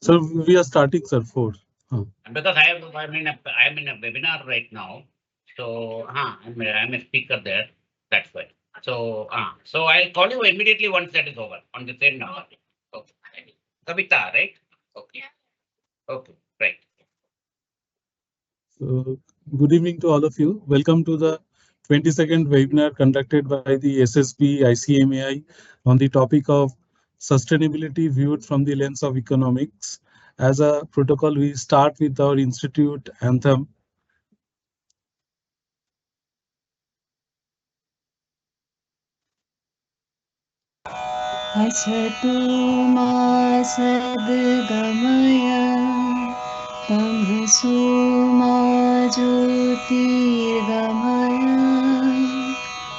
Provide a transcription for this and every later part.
So we are starting, sir, 4. Because I'm in a webinar right now, so I'm a speaker there. That's why. So I'll call you immediately once that is over on the same number. Okay. Kavita, right? Okay. Okay. Right. So, good evening to all of you. Welcome to the 22nd webinar conducted by the SSB ICMAI on the topic of sustainability viewed from the lens of economics. As a protocol, we start with our institute anthem. असतो मा सद्गमय तमसो मा ज्योतिर्गमय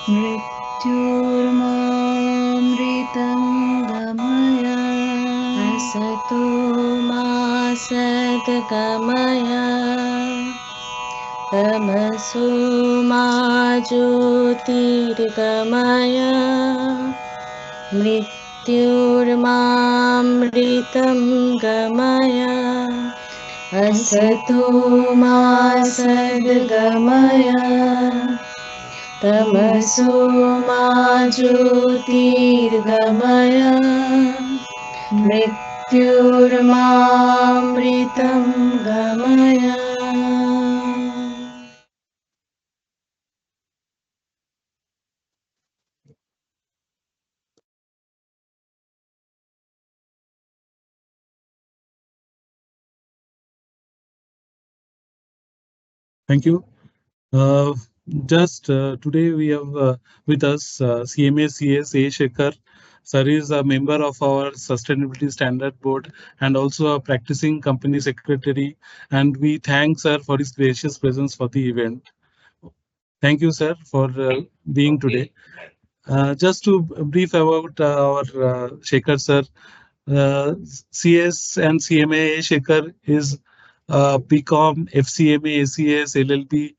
मृत्युर्मामृतं गमय असतो मा सद्गमय तमसो मा ज्योतिर्गमय मृत्युर्मामृतं गमय असतो मा सद्गमय तमसो मा ज्योतिर्गमय मृत्युर्मामृतं गमय. Thank you. Just today we have with us CMA CS A. Shekhar. Sir is a member of our Sustainability Standard Board and also a practicing company secretary. And we thank sir for his gracious presence for the event. Thank you, sir, for being today. Just to brief about our Shekhar sir, CS and CMA Shekhar is BCom, FCMA, ACS, LLB,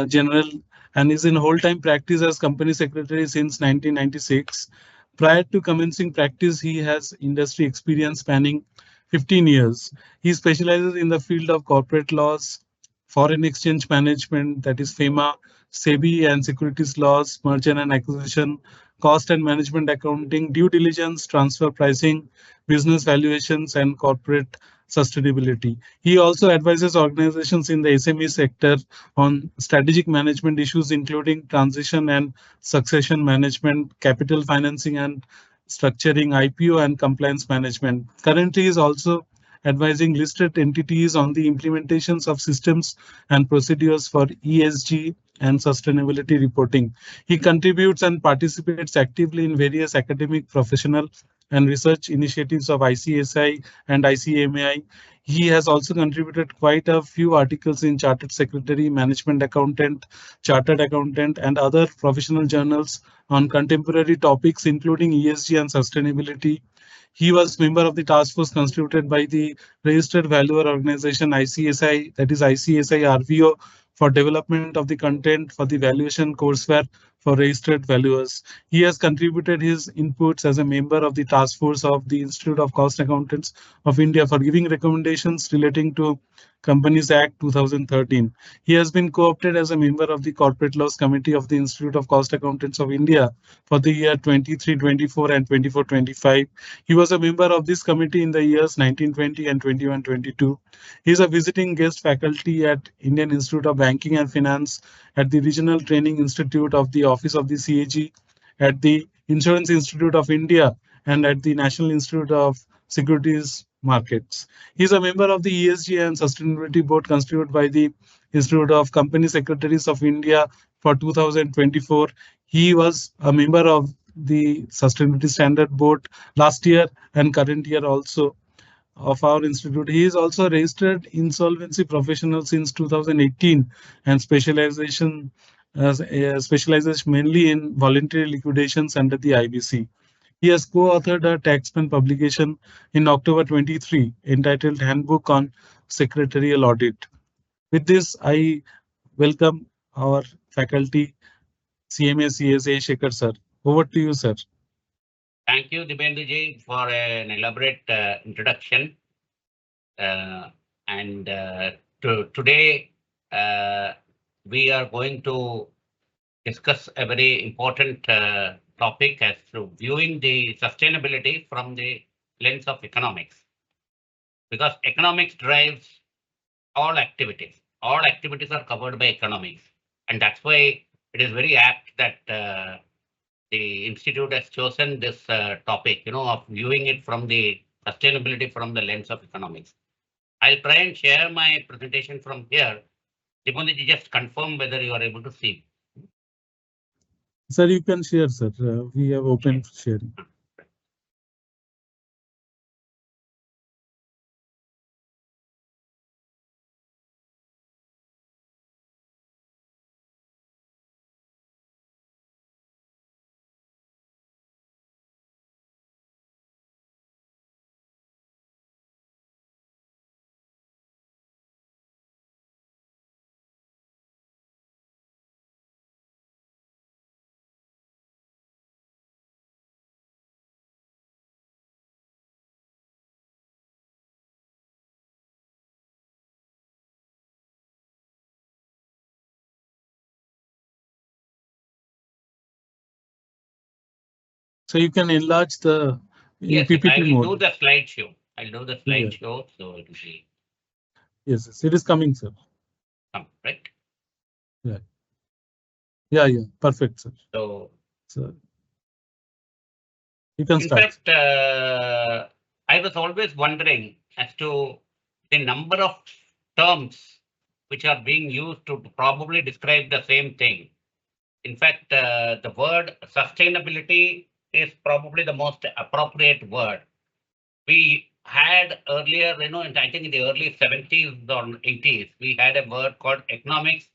General, and is in whole-time practice as company secretary since 1996. Prior to commencing practice, he has industry experience spanning 15 years. He specializes in the field of corporate laws, foreign exchange management, that is FEMA, SEBI and securities laws, merger and acquisition, cost and management accounting, due diligence, transfer pricing, business valuations, and corporate sustainability. He also advises organizations in the SME sector on strategic management issues, including transition and succession management, capital financing and structuring, IPO and compliance management. Currently, is also advising listed entities on the implementations of systems and procedures for ESG and sustainability reporting. He contributes and participates actively in various academic, professional, and research initiatives of ICSI and ICMAI. He has also contributed quite a few articles in Chartered Secretary, Management Accountant, Chartered Accountant, and other professional journals on contemporary topics, including ESG and sustainability. He was member of the task force constituted by the Registered Valuer Organization ICSI, that is ICSI RVO, for development of the content for the valuation courseware for registered valuers. He has contributed his inputs as a member of the task force of the Institute of Cost Accountants of India for giving recommendations relating to Companies Act 2013. He has been co-opted as a member of the Corporate Laws Committee of the Institute of Cost Accountants of India for the year 23-24 and 24-25. He was a member of this committee in the years 1920 and 21-22. He is a visiting guest faculty at Indian Institute of Banking and Finance, at the Regional Training Institute of the Office of the CAG, at the Insurance Institute of India, and at the National Institute of Securities Markets. He is a member of the ESG and Sustainability Board constituted by the Institute of Company Secretaries of India for 2024. He was a member of the Sustainability Standard Board last year and current year also of our institute. He is also a registered insolvency professional since 2018 and specializes mainly in voluntary liquidations under the IBC. He has co-authored a taxman publication in October 23 entitled Handbook on Secretarial Audit. With this, I welcome our faculty, CMA CSA Shekhar sir. Over to you, sir. Thank you, Dibendra ji, for an elaborate introduction. Today we are going to discuss a very important topic as to viewing the sustainability from the lens of economics, because economics drives all activities. All activities are covered by economics, and that's why it is very apt that the institute has chosen this topic, of viewing it from the sustainability from the lens of economics. I'll try and share my presentation from here. Diponji, just confirm whether you are able to see. Sir, you can share, sir. We have open sharing. So you can enlarge the in Yes, I PPT will do mode. the slideshow. I'll do the Yeah. slideshow, so it will be Yes, yes, it is coming, sir. right. Yeah, yeah, perfect, sir. So, So you can in start. fact, I was always wondering as to the number of terms which are being used to probably describe the same thing. In fact, the word sustainability is probably the most appropriate word. We had earlier, I think in the early 70s or 80s, we had a word called economic,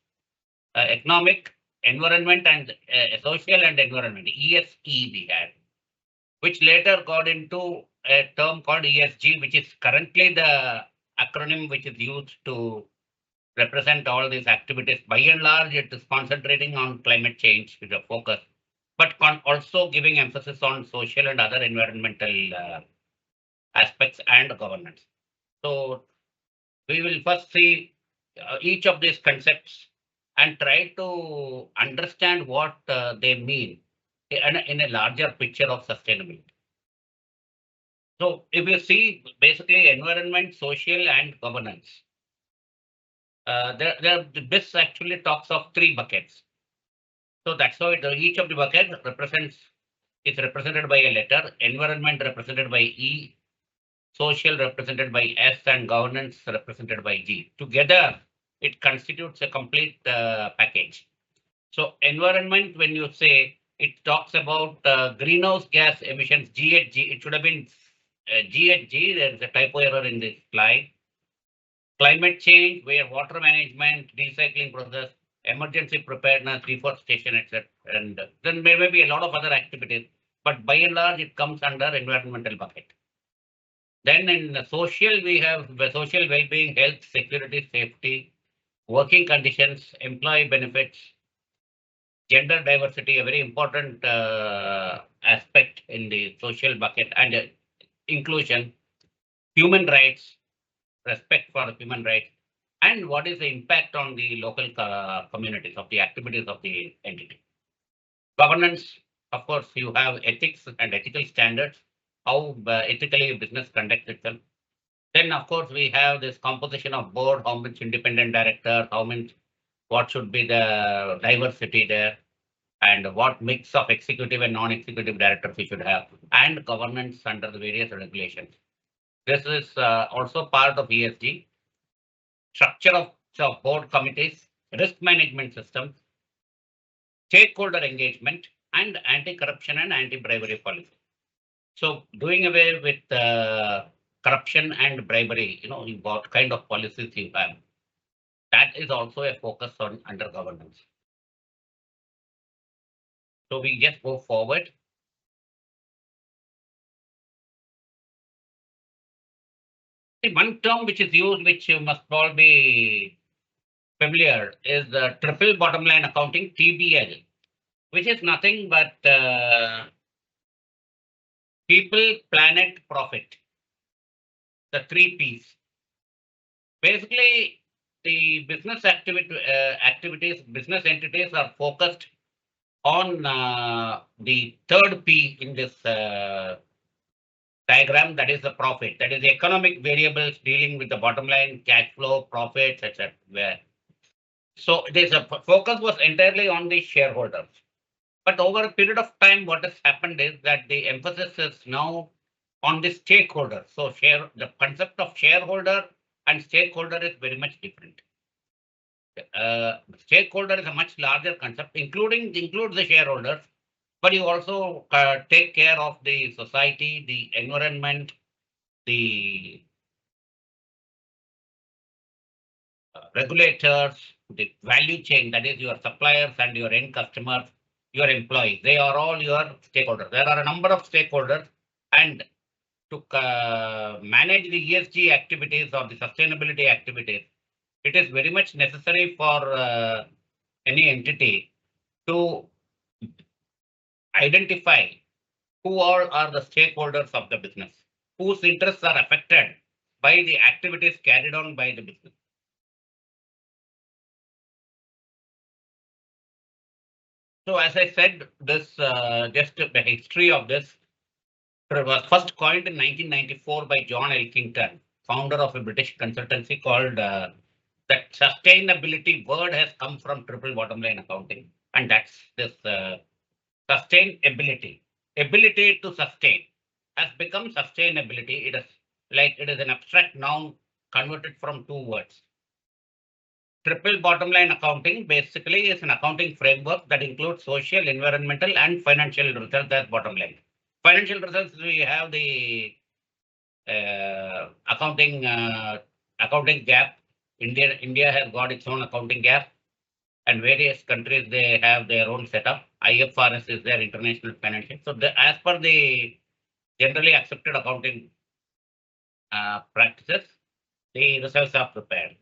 environment, and social and environment, ESE we had, which later got into a term called ESG, which is currently the acronym which is used to represent all these activities. By and large, it is concentrating on climate change with a focus, but also giving emphasis on social and other environmental aspects and governance. So we will first see each of these concepts and try to understand what they mean in a larger picture of sustainability. So if you see basically environment, social, and governance, this actually talks of three buckets. So that's how each of the buckets is represented by a letter. Environment represented by E, social represented by S, and governance represented by G. Together, it constitutes a complete package. So environment, when you say, it talks about greenhouse gas emissions, GHG. It should have been GHG. There is a typo error in this slide. Climate change, where water management, recycling process, emergency preparedness, deforestation, etc. And then there may be a lot of other activities, but by and large, it comes under environmental bucket. Then in social, we have the social well-being, health, security, safety, working conditions, employee benefits, gender diversity, a very important aspect in the social bucket, and inclusion, human rights, respect for human rights, and what is the impact on the local communities of the activities of the entity. Governance, of course, you have ethics and ethical standards, how ethically business conducts itself. Then, of course, we have this composition of board, how much independent director, what should be the diversity there, and what mix of executive and non-executive directors we should have, and governance under the various regulations. This is also part of ESG. Structure of board committees, risk management systems, stakeholder engagement, and anti-corruption and anti-bribery policy. So doing away with corruption and bribery, what kind of policies you have. That is also a focus on under governance. So we just go forward. The one term which is used, which you must all be familiar, is the triple bottom line accounting, TBL, which is nothing but people, planet, profit. The three P's. basically the business business entities are focused on the third P in this diagram, that is the profit. That is the economic variables dealing with the bottom line, cash flow, profits, etc. So there's a focus was entirely on the shareholders. But over a period of time, what has happened is that the emphasis is now on the stakeholder. So the concept of shareholder and stakeholder is very much different. Stakeholder is a much larger concept, includes the shareholders, but you also take care of the society, the environment, the regulators, the value chain, that is your suppliers and your end customers, your employees. They are all your stakeholders. There are a number of stakeholders, and to manage the ESG activities or the sustainability activities, it is very much necessary for any entity to identify who all are the stakeholders of the business, whose interests are affected by the activities carried on by the business. So as I said, this just the history of this was first coined in 1994 by John Elkington, founder of a British consultancy called that sustainability word has come from triple bottom line accounting, and that's this sustainability, ability to sustain has become sustainability. It is an abstract noun converted from two words. Triple bottom line accounting basically is an accounting framework that includes social, environmental, and financial results as bottom line. Financial results, we have the accounting gap. India has got its own accounting gap, and various countries, they have their own setup. IFRS is their international financial. So as per the generally accepted accounting practices, the results are prepared.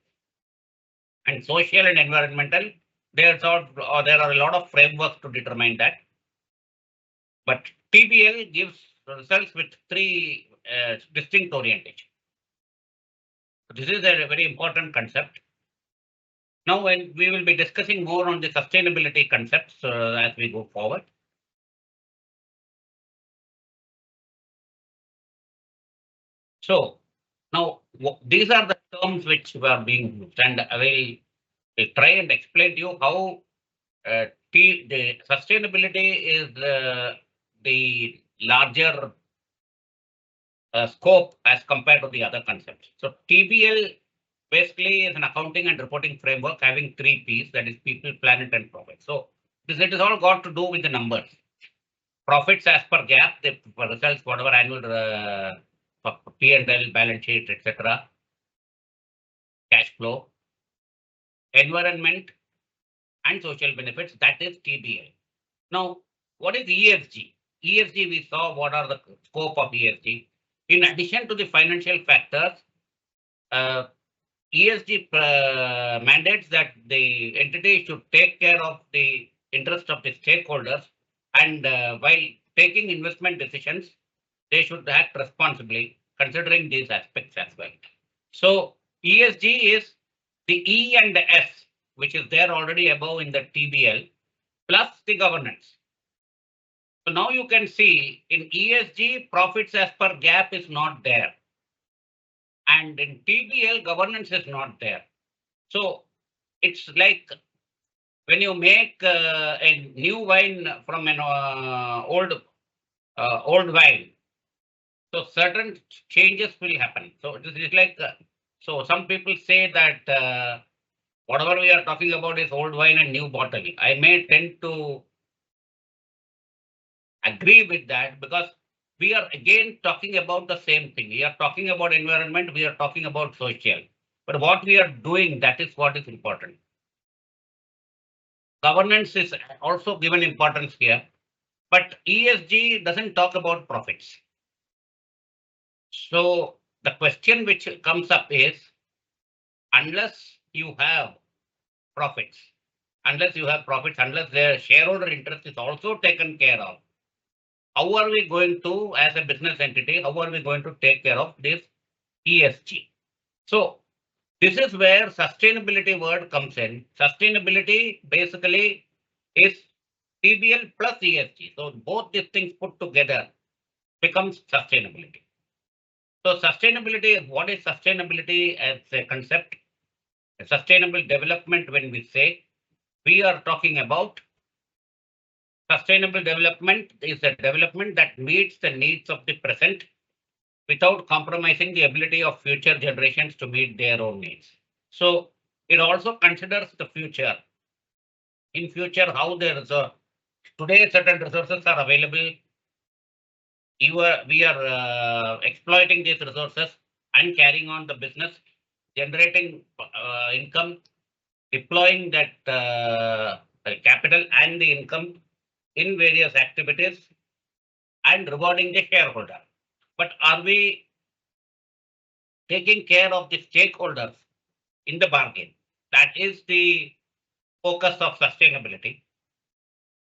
And social and environmental, there are a lot of frameworks to determine that. But TBL gives results with three distinct orientation. This is a very important concept. Now, when we will be discussing more on the sustainability concepts as we go forward. So now these are the terms which were being used, and I will try and explain to you how the sustainability is the larger scope as compared to the other concepts. So TBL basically is an accounting and reporting framework having three P's, that is people, planet, and profit. So it is all got to do with the numbers. Profits as per GAAP, the results, whatever annual P&L, balance sheet, etc. Cash flow, environment, and social benefits, that is TBL. Now, what is ESG? ESG, we saw what are the scope of ESG. In addition to the financial factors, ESG mandates that the entity should take care of the interest of the stakeholders, and while taking investment decisions, they should act responsibly, considering these aspects as well. So ESG is the E and the S, which is there already above in the TBL, plus the governance. So now you can see in ESG, profits as per GAAP is not there. And in TBL, governance is not there. So it's like when you make a new wine from an old wine, so certain changes will happen. So this is like, so some people say that whatever we are talking about is old wine and new bottle. I may tend to agree with that, because we are again talking about the same thing. We are talking about environment, we are talking about social. But what we are doing, that is what is important. Governance is also given importance here, but ESG doesn't talk about profits. So the question which comes up is, unless you have profits, unless their shareholder interest is also taken care of, how are we going to, as a business entity, how are we going to take care of this ESG? So This is where sustainability word comes in. Sustainability basically is PBL plus ESG. So both these things put together becomes sustainability. So sustainability, what is sustainability as a concept? Sustainable development, when we say, we are talking about sustainable development is a development that meets the needs of the present without compromising the ability of future generations to meet their own needs. So it also considers the future. In future, how the resource, today certain resources are available. We are exploiting these resources and carrying on the business, generating income, deploying that capital and the income in various activities and rewarding the shareholder. But are we taking care of the stakeholders in the bargain? That is the focus of sustainability.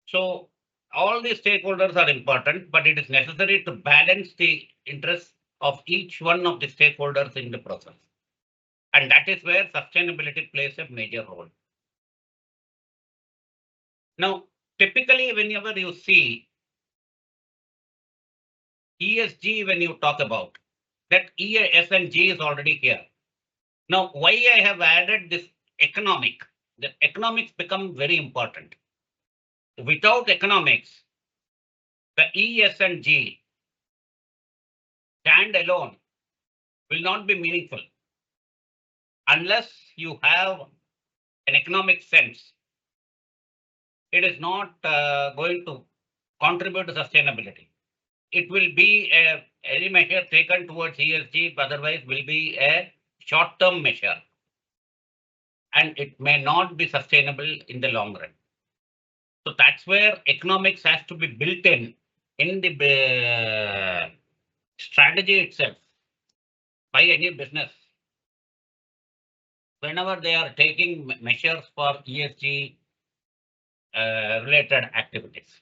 So all the stakeholders are important, but it is necessary to balance the interests of each one of the stakeholders in the process. And that is where sustainability plays a major role. Now, typically, whenever you see ESG, when you talk about that, ES and G is already here. Now, why I have added this economic? The economics become very important. Without economics, the ES and G stand alone will not be meaningful unless you have an economic sense. It is not going to contribute to sustainability. It will be any measure taken towards ESG, otherwise will be a short-term measure, and it may not be sustainable in the long run. So that's where economics has to be built in the strategy itself by any business. Whenever they are taking measures for ESG related activities.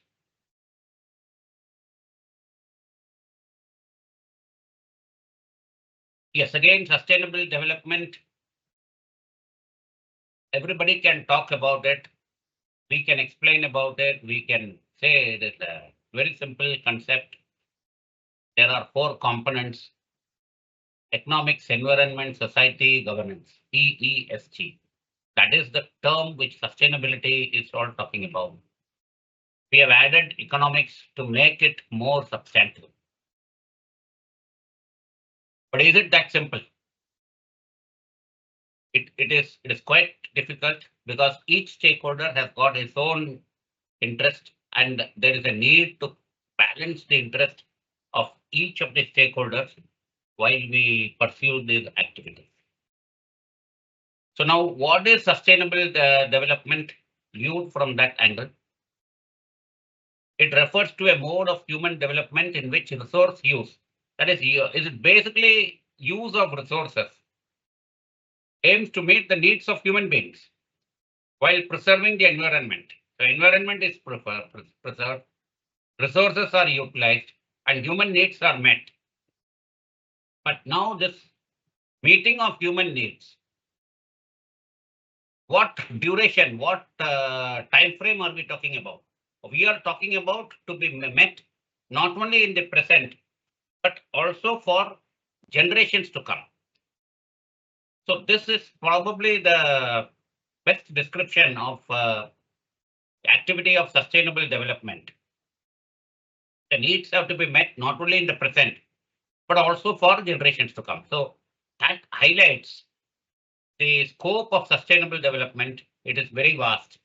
Yes, again, sustainable development. Everybody can talk about it. We can explain about it. We can say it is a very simple concept. There are 4 components: economics, environment, society, governance, EESG. That is the term which sustainability is all talking about. We have added economics to make it more substantial. But is it that simple? It is quite difficult because each stakeholder has got his own interest, and there is a need to balance the interest of each of the stakeholders while we pursue these activities. So now, what is sustainable development viewed from that angle? It refers to a mode of human development in which resource use, that is it basically use of resources, aims to meet the needs of human beings while preserving the environment. The environment is preserved, resources are utilized, and human needs are met. But now this meeting of human needs, what duration, what time frame are we talking about? We are talking about to be met not only in the present, but also for generations to come. So this is probably the best description of the activity of sustainable development. The needs have to be met not only in the present, but also for generations to come. So that highlights the scope of sustainable development. It is very vast,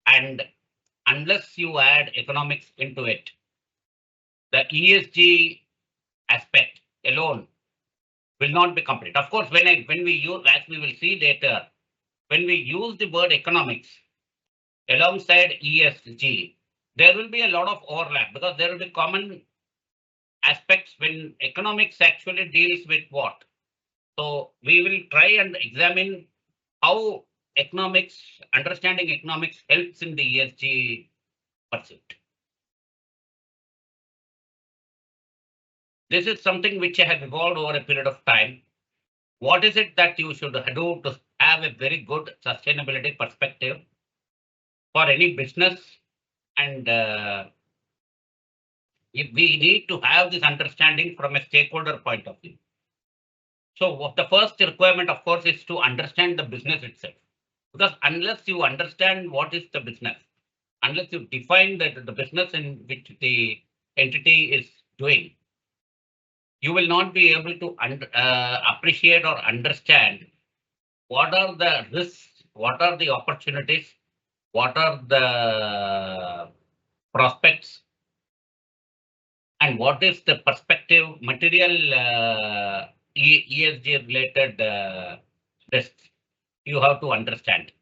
and unless you add economics into it, the ESG aspect alone will not be complete. Of course, when we use, as we will see later, when we use the word economics alongside ESG, there will be a lot of overlap because there will be common aspects when economics actually deals with what. So we will try and examine how economics, understanding economics helps in the ESG pursuit. This is something which has evolved over a period of time. what is it that you should do to have a very good sustainability perspective for any business, and if we need to have this understanding from a stakeholder point of view. So the first requirement, of course, is to understand the business itself. Because unless you understand what is the business, unless you define the business in which the entity is doing, you will not be able to appreciate or understand what are the risks, what are the opportunities, what are the prospects, and what is the perspective, material ESG related risks you have to understand.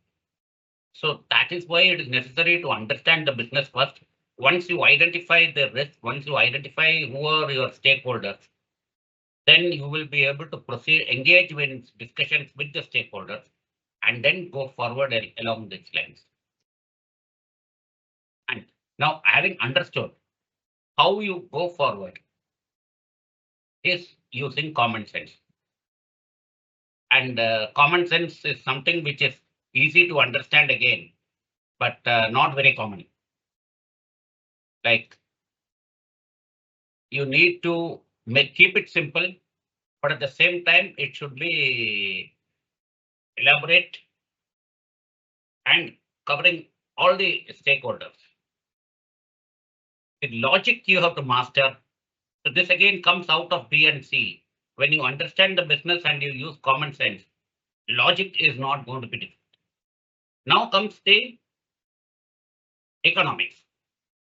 So that is why it is necessary to understand the business first. Once you identify the risk, once you identify who are your stakeholders, then you will be able to proceed, engage in discussions with the stakeholders, and then go forward along these lines. And now, having understood how you go forward is using common sense. And common sense is something which is easy to understand again, but not very common. Like, you need to keep it simple, but at the same time, it should be elaborate and covering all the stakeholders. The logic you have to master. So this again comes out of B and C. When you understand the business and you use common sense, logic is not going to be different. Now comes the economics.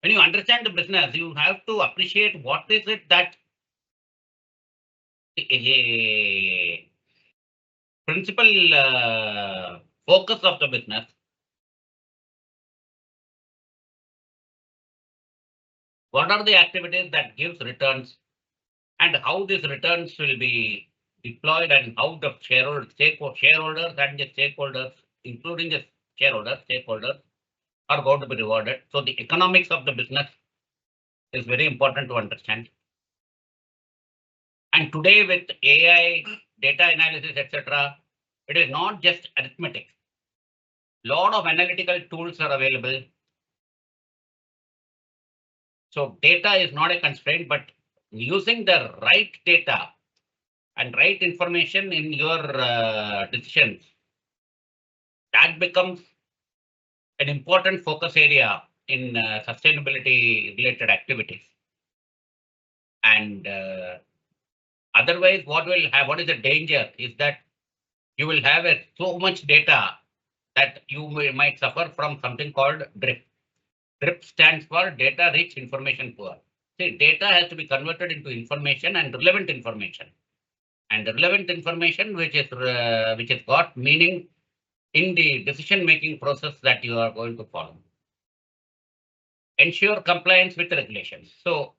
When you understand the business, you have to appreciate what is it that a principal focus of the business. What are the activities that gives returns, and how these returns will be deployed, and how the shareholders and the stakeholders, including the stakeholders, are going to be rewarded. So the economics of the business is very important to understand. And today with AI, data analysis, etc., it is not just arithmetic. Lot of analytical tools are available. So data is not a constraint, but using the right data and right information in your decisions, that becomes an important focus area in sustainability related activities. And otherwise, what is the danger is that you will have so much data that you might suffer from something called drift. DRIP stands for data rich information poor. See, data has to be converted into information and relevant information. And the relevant information which has got meaning in the decision making process that you are going to follow. Ensure compliance with regulations. So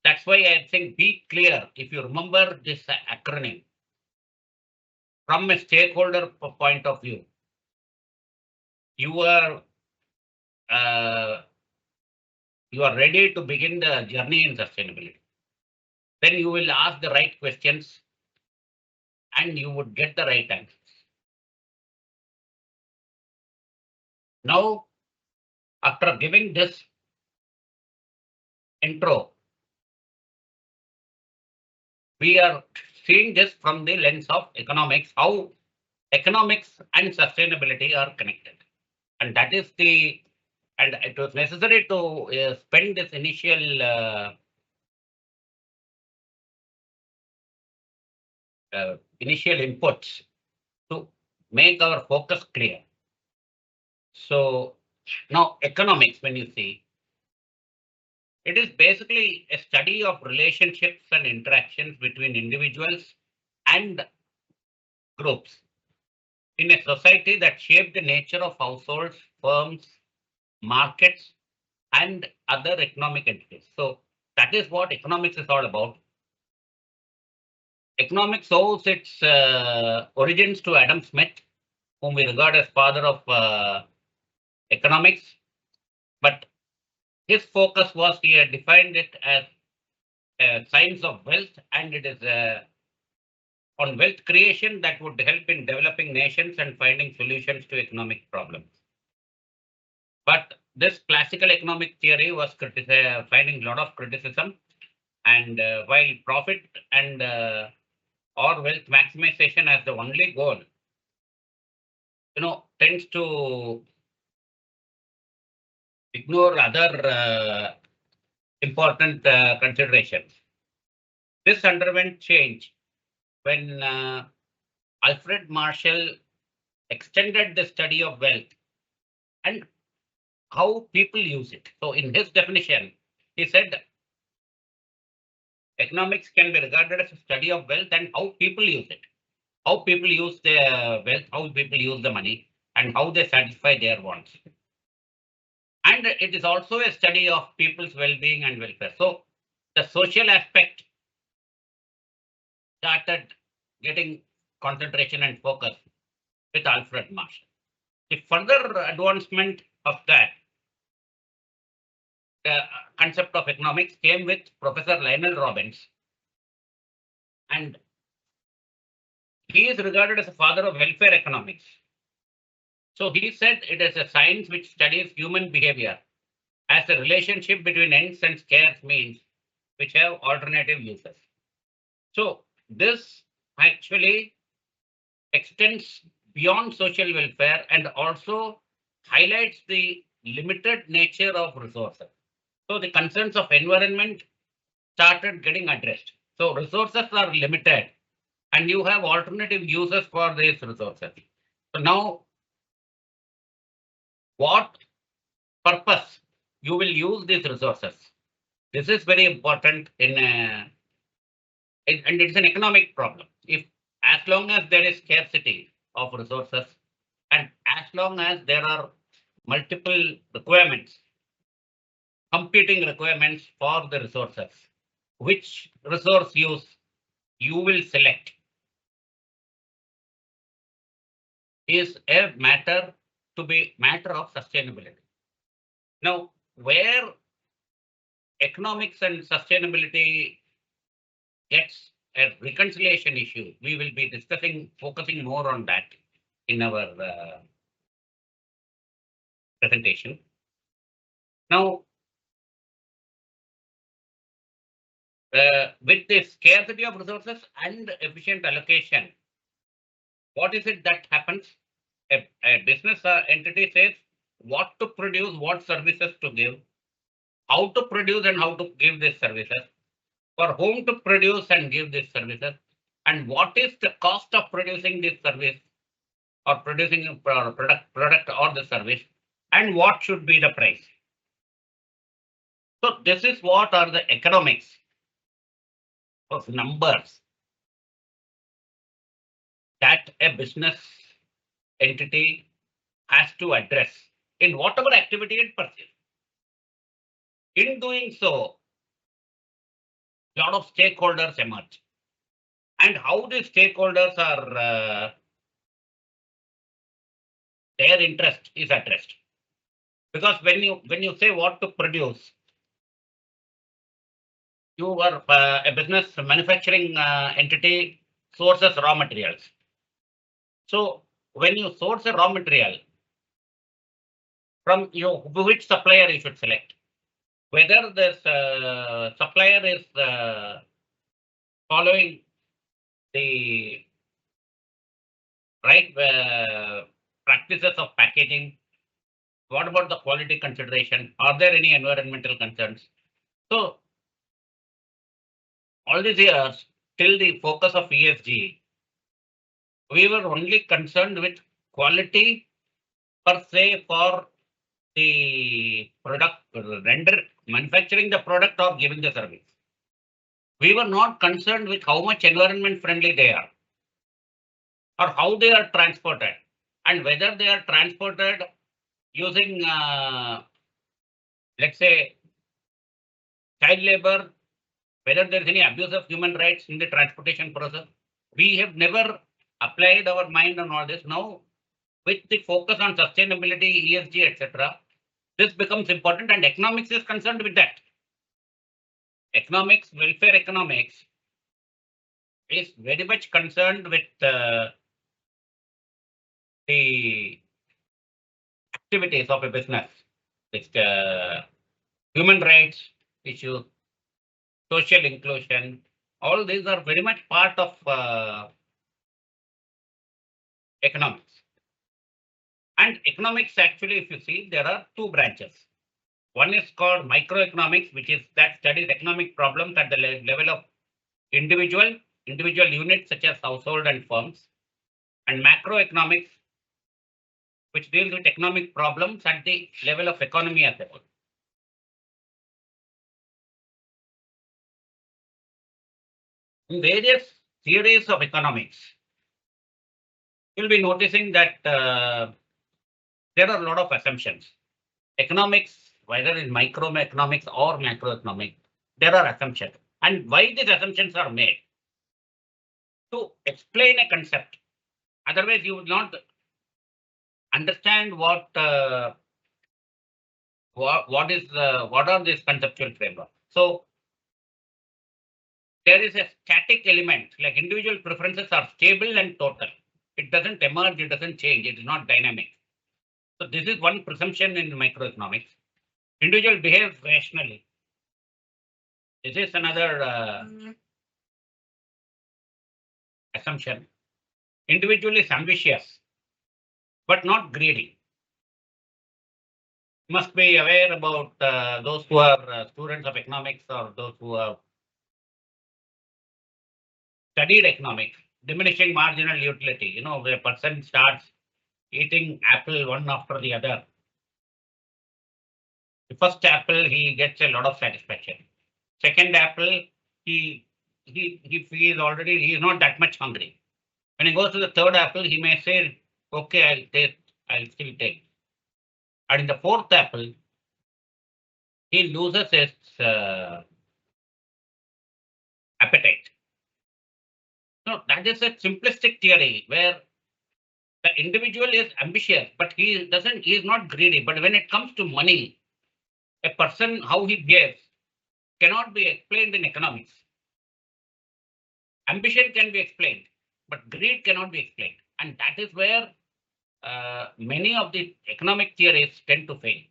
that's why I think be clear. If you remember this acronym from a stakeholder point of view, you are ready to begin the journey in sustainability. Then you will ask the right questions and you would get the right answers. Now, after giving this intro, we are seeing this from the lens of economics, how economics and sustainability are connected. And that is and it was necessary to spend this initial inputs to make our focus clear. So now economics, when you see, it is basically a study of relationships and interactions between individuals and groups in a society that shape the nature of households, firms, markets, and other economic entities. So that is what economics is all about. Economics owes its origins to Adam Smith, whom we regard as father of economics, but his focus was he had defined it as a science of wealth, and it is on wealth creation that would help in developing nations and finding solutions to economic problems. But this classical economic theory was finding a lot of criticism, and while profit and or wealth maximization as the only goal, tends to ignore other important considerations. This underwent change when Alfred Marshall extended the study of wealth and how people use it. So in his definition, he said economics can be regarded as a study of wealth and how people use it, how people use their wealth, how people use the money, and how they satisfy their wants. And it is also a study of people's well-being and welfare. So the social aspect started getting concentration and focus with Alfred Marshall. The further advancement of that, the concept of economics came with Professor Lionel Robbins, and he is regarded as a father of welfare economics. So he said it is a science which studies human behavior as a relationship between ends and scarce means which have alternative uses. So this actually extends beyond social welfare and also highlights the limited nature of resources. So the concerns of environment started getting addressed. So resources are limited and you have alternative uses for these resources. So now, what purpose you will use these resources? This is very important and it's an economic problem. If as long as there is scarcity of resources and as long as there are multiple requirements, competing requirements for the resources, which resource use you will select is a matter of sustainability. Now, where economics and sustainability gets a reconciliation issue, we will be focusing more on that in our presentation. Now, with the scarcity of resources and efficient allocation, what is it that happens? A business entity says what to produce, what services to give, how to produce and how to give these services, for whom to produce and give these services, and what is the cost of producing this service or producing a product or the service, and what should be the price. So this is what are the economics of numbers that a business entity has to address in whatever activity it pursues. In doing so, a lot of stakeholders emerge, and how the stakeholders are their interest is addressed. Because when you say what to produce, you are a business manufacturing entity sources raw materials. So when you source a raw material from which supplier you should select, whether this supplier is following the right practices of packaging, what about the quality consideration? Are there any environmental concerns? So all these years, till the focus of ESG, we were only concerned with quality per se for the product manufacturing the product or giving the service. We were not concerned with how much environment friendly they are or how they are transported and whether they are transported using, let's say, child labor, whether there is any abuse of human rights in the transportation process. We have never applied our mind on all this. Now, with the focus on sustainability, ESG, etc., this becomes important, and economics is concerned with that. Economics, welfare economics, is very much concerned with the activities of a business. It's human rights issues, social inclusion. All these are very much part of economics. And economics, actually, if you see, there are two branches. One is called microeconomics, which is that studies economic problems at the level of individual units such as household and firms, and macroeconomics, which deals with economic problems at the level of economy as a whole. In various theories of economics, you'll be noticing that there are a lot of assumptions. Economics, whether in microeconomics or macroeconomics, there are assumptions. And why these assumptions are made? To explain a concept. Otherwise, you would not understand what are these conceptual frameworks. So there is a static element, like individual preferences are stable and total. It doesn't emerge, it doesn't change, it is not dynamic. So this is one presumption in microeconomics. Individual behaves rationally. This is another assumption. Individual is ambitious, but not greedy. Must be aware about those who are students of economics or those who have studied economics, diminishing marginal utility. You know, where a person starts eating apple one after the other. The first apple, he gets a lot of satisfaction. Second apple, he feels already, he is not that much hungry. When he goes to the third apple, he may say, okay, I'll still take. And in the fourth apple, he loses his appetite. So that is a simplistic theory where the individual is ambitious, but he is not greedy. But when it comes to money, a person, how he behaves, cannot be explained in economics. Ambition can be explained, but greed cannot be explained. And that is where many of the economic theories tend to fail.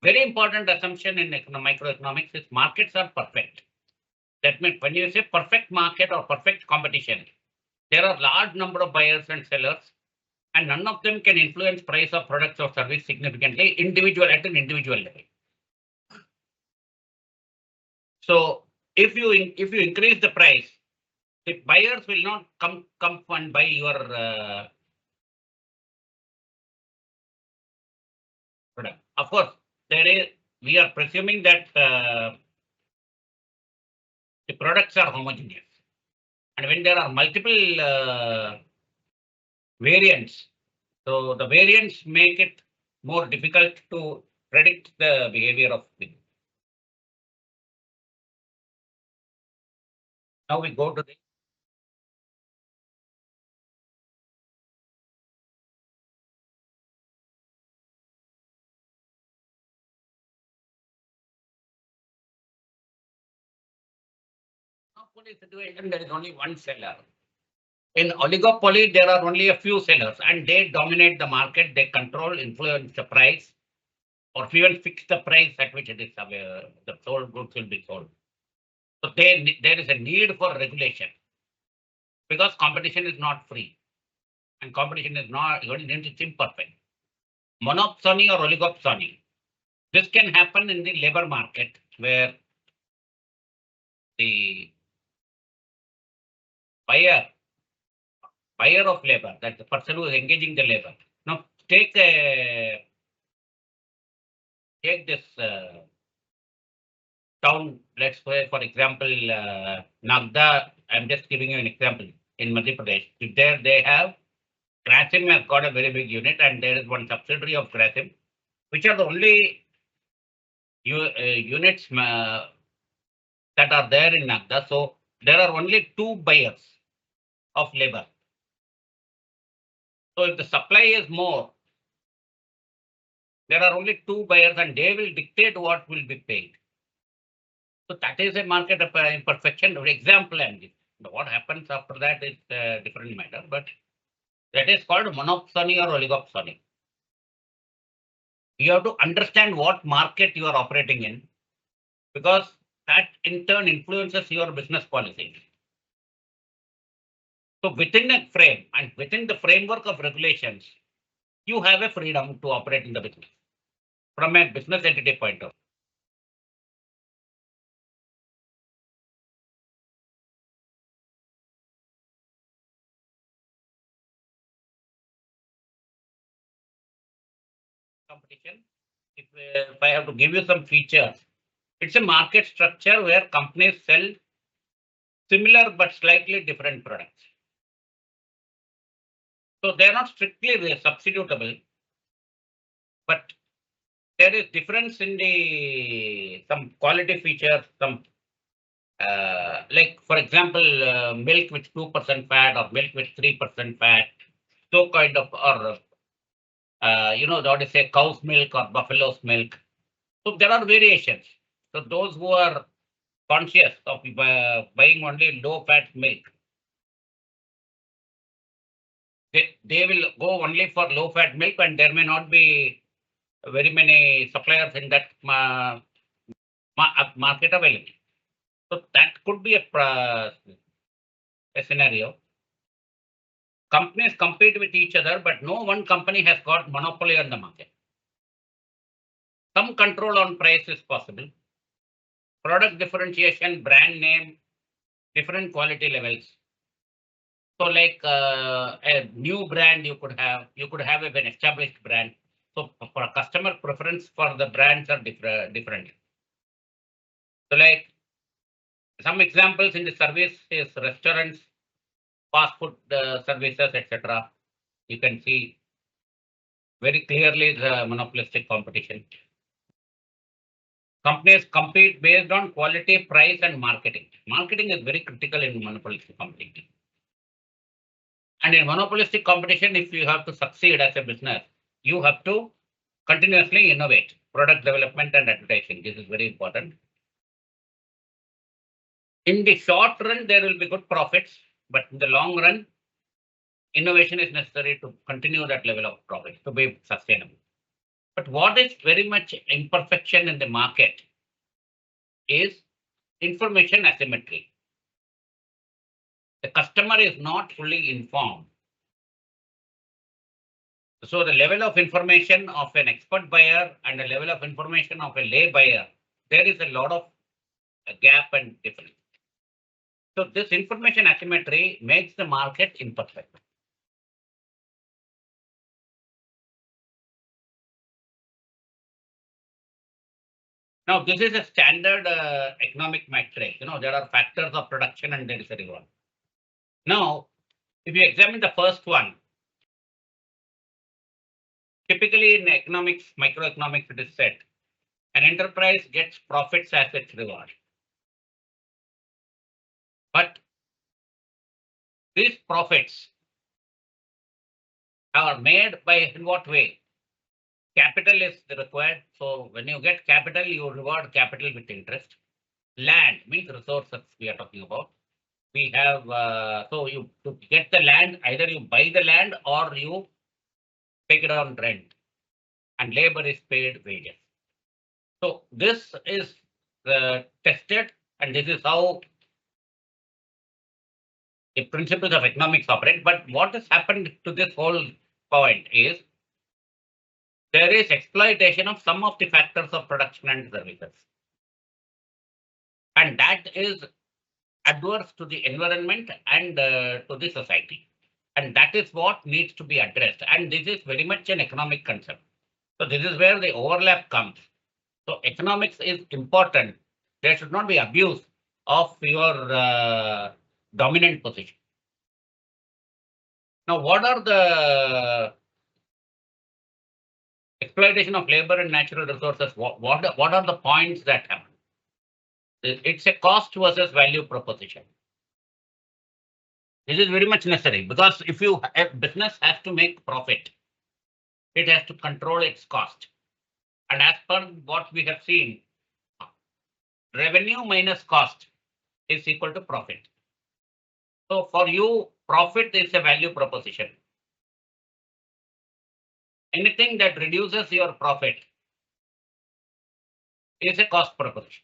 Very important assumption in microeconomics is markets are perfect. That means when you say perfect market or perfect competition, there are large number of buyers and sellers, and none of them can influence price of products or service significantly at an individual level. So if you increase the price, the buyers will not come and buy your product. Of course, we are presuming that the products are homogeneous. And when there are multiple variants, so the variants make it more difficult to predict the behavior of people. Now we go to the monopoly situation. There is only one seller. In oligopoly, there are only a few sellers, and they dominate the market. They control, influence the price, or even fix the price at which it is the sold goods will be sold. So there is a need for regulation because competition is not free, and competition is not, it's imperfect. Monopsony or oligopsony. This can happen in the labor market where the buyer of labor, that's the person who is engaging the labor. Now take this town, let's say for example, Nagda. I'm just giving you an example in Madhya Pradesh. There they have Grasim has got a very big unit, and there is one subsidiary of Grasim, which are the only units that are there in Nagda. So there are only 2 buyers of labor. So if the supply is more, there are only 2 buyers, and they will dictate what will be paid. So that is a market of imperfection. For example, I'm giving. What happens after that is a different matter, but that is called monopsony or oligopsony. You have to understand what market you are operating in, because that in turn influences your business policy. So within a frame and within the framework of regulations, you have a freedom to operate in the business from a business entity point of view. Competition. If I have to give you some features, it's a market structure where companies sell similar but slightly different products. So they are not strictly substitutable, but there is difference in the some quality features, some like for example, milk with 2% fat or milk with 3% fat, so kind of, or what is say cow's milk or buffalo's milk. So there are variations. So those who are conscious of buying only low fat milk, they will go only for low fat milk, and there may not be very many suppliers in that market available. So that could be a scenario. Companies compete with each other, but no one company has got monopoly on the market. Some control on price is possible. Product differentiation, brand name, different quality levels. So like a new brand you could have an established brand. So for customer preference for the brands are different. So like some examples in the service is restaurants, fast food services, etc. You can see very clearly the monopolistic competition. Companies compete based on quality, price, and marketing. Marketing is very critical in monopolistic competition. And in monopolistic competition, if you have to succeed as a business, you have to continuously innovate, product development and advertising. This is very important. In the short run, there will be good profits, but in the long run, innovation is necessary to continue that level of profit to be sustainable. But what is very much imperfection in the market is information asymmetry. The customer is not fully informed. So the level of information of an expert buyer and the level of information of a lay buyer, there is a lot of gap and difference. So this information asymmetry makes the market imperfect. Now, this is a standard economic metric. There are factors of production and there is a reward. Now, if you examine the first one, typically in economics, microeconomics, it is said, an enterprise gets profits as its reward. But these profits are made by in what way? Capital is required. So when you get capital, you reward capital with interest. Land means resources we are talking about. We have, so you to get the land, either you buy the land or you take it on rent, and labor is paid wages. So this is tested, and this is how the principles of economics operate. But what has happened to this whole point is there is exploitation of some of the factors of production and services. And that is adverse to the environment and to the society. And that is what needs to be addressed. And this is very much an economic concept. So this is where the overlap comes. So economics is important. There should not be abuse of your dominant position. Now, what are the exploitation of labor and natural resources? What are the points that happen? It's a cost versus value proposition. This is very much necessary because if a business has to make profit, it has to control its cost. And as per what we have seen, revenue minus cost is equal to profit. So for you, profit is a value proposition. Anything that reduces your profit is a cost proposition.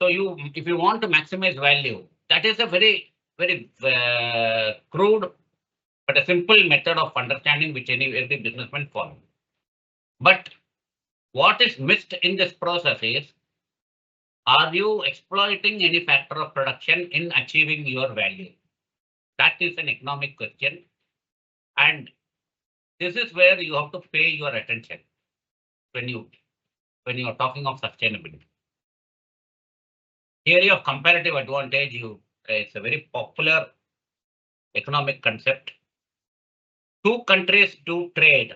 So if you want to maximize value, that is a very crude but a simple method of understanding which every businessman follows. But what is missed in this process is, are you exploiting any factor of production in achieving your value? That is an economic question. And this is where you have to pay your attention when you are talking of sustainability. Theory of comparative advantage, it's a very popular economic concept. Two countries do trade.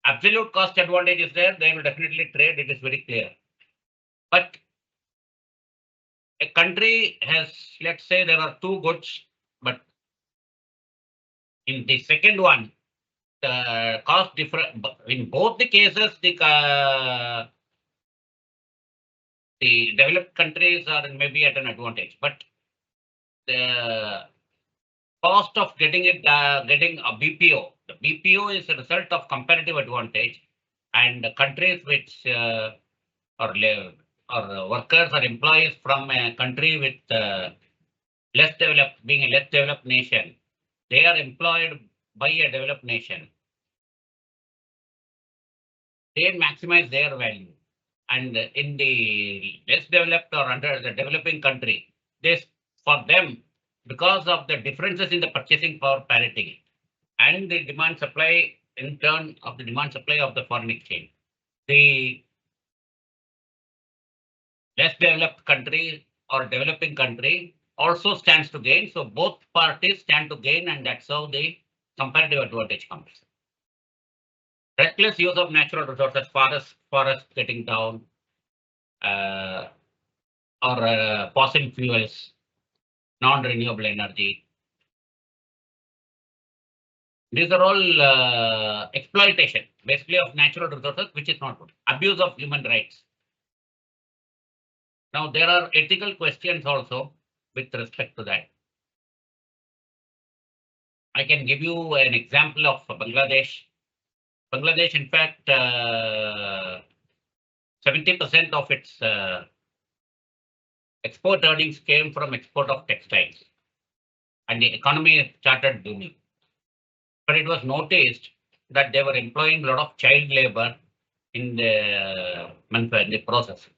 Absolute cost advantage is there, they will definitely trade, it is very clear. But a country has, let's say there are two goods, but in the second one, the cost difference, in both the cases, the developed countries are maybe at an advantage, but the cost of getting getting a BPO, the BPO is a result of comparative advantage, and the countries which or workers or employees from a country with less developed, being a less developed nation, they are employed by a developed nation. They maximize their value. And in the less developed or under the developing country, for them, because of the differences in the purchasing power parity and the demand supply, in turn of the demand supply of the foreign exchange, the less developed country or developing country also stands to gain. So both parties stand to gain, and that's how the comparative advantage comes. Reckless use of natural resources, forest getting down, or fossil fuels, non-renewable energy. These are all exploitation, basically, of natural resources, which is not good. Abuse of human rights. Now, there are ethical questions also with respect to that. I can give you an example of Bangladesh. Bangladesh, in fact, 70% of its export earnings came from export of textiles, and the economy started booming. But it was noticed that they were employing a lot of child labor in the process.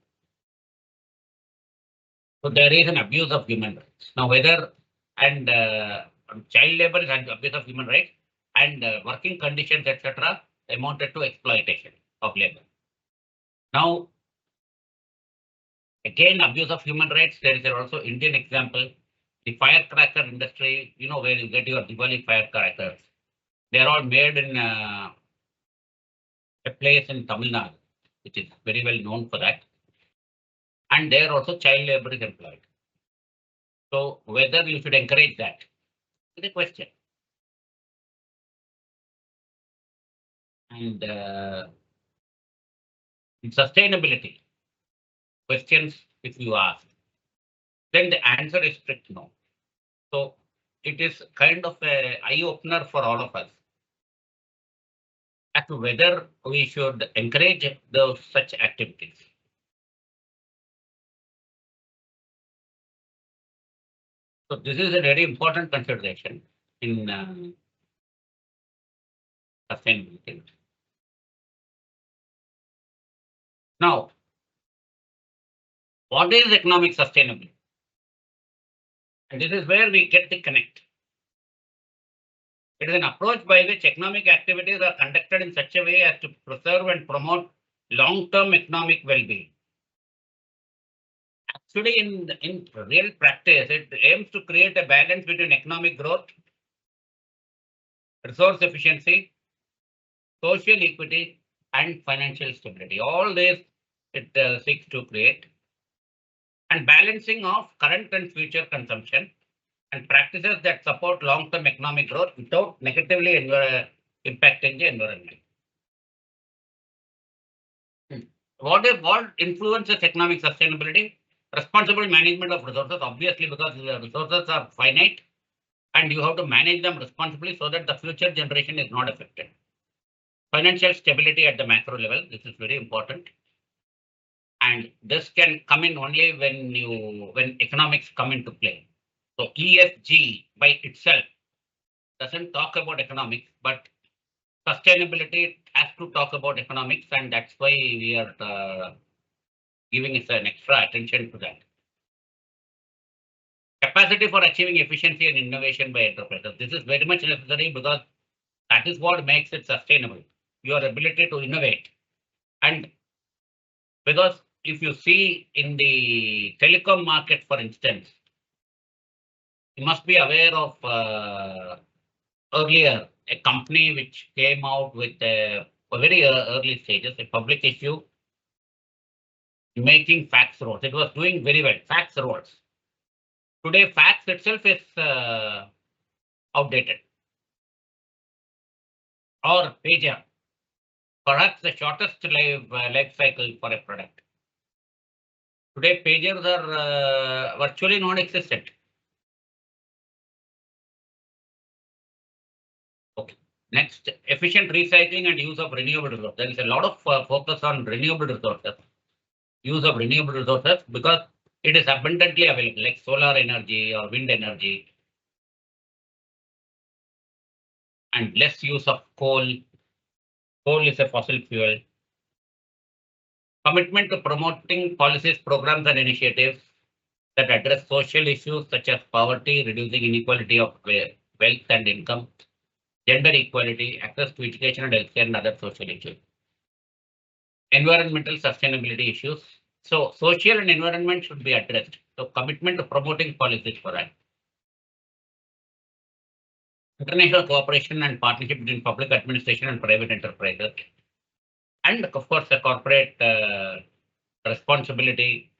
So there is an abuse of human rights. Now, whether and child labor is an abuse of human rights, and working conditions, etc., amounted to exploitation of labor. Now, again, abuse of human rights. There is also Indian example, the firecracker industry. You know where you get your Diwali firecrackers. They are all made in a place in Tamil Nadu, which is very well known for that. And there also child labor is employed. So whether you should encourage that is a question. And in sustainability questions, if you ask, then the answer is strict no. So it is kind of an eye opener for all of us as to whether we should encourage such activities. So this is a very important consideration in sustainability. Now, what is economic sustainability? And this is where we get the connect. It is an approach by which economic activities are conducted in such a way as to preserve and promote long-term economic well-being. Actually, in real practice, it aims to create a balance between economic growth, resource efficiency, social equity, and financial stability. All this it seeks to create, and balancing of current and future consumption, and practices that support long-term economic growth without negatively impacting the environment. What influences economic sustainability? Responsible management of resources, obviously, because the resources are finite and you have to manage them responsibly so that the future generation is not affected. Financial stability at the macro level, this is very important. And this can come in only when economics come into play. So ESG by itself doesn't talk about economics, but sustainability has to talk about economics, and that's why we are giving it an extra attention to that. Capacity for achieving efficiency and innovation by enterprises. This is very much necessary because that is what makes it sustainable. Your ability to innovate. And because if you see in the telecom market, for instance, you must be aware of earlier a company which came out with a very early stages, a public issue making fax rolls. It was doing very well, fax rolls. Today, fax itself is outdated. Or pager, perhaps the shortest life cycle for a product. Today, pagers are virtually non-existent. Okay. Next, efficient recycling and use of renewable resources. There is a lot of focus on renewable resources, use of renewable resources, because it is abundantly available, like solar energy or wind energy, and less use of coal. Coal is a fossil fuel. Commitment to promoting policies, programs, and initiatives that address social issues such as poverty, reducing inequality of wealth and income, gender equality, access to education and healthcare, and other social issues. Environmental sustainability issues. So social and environment should be addressed. So commitment to promoting policies for that. International cooperation and partnership between public administration and private enterprises. And of course, the corporate responsibility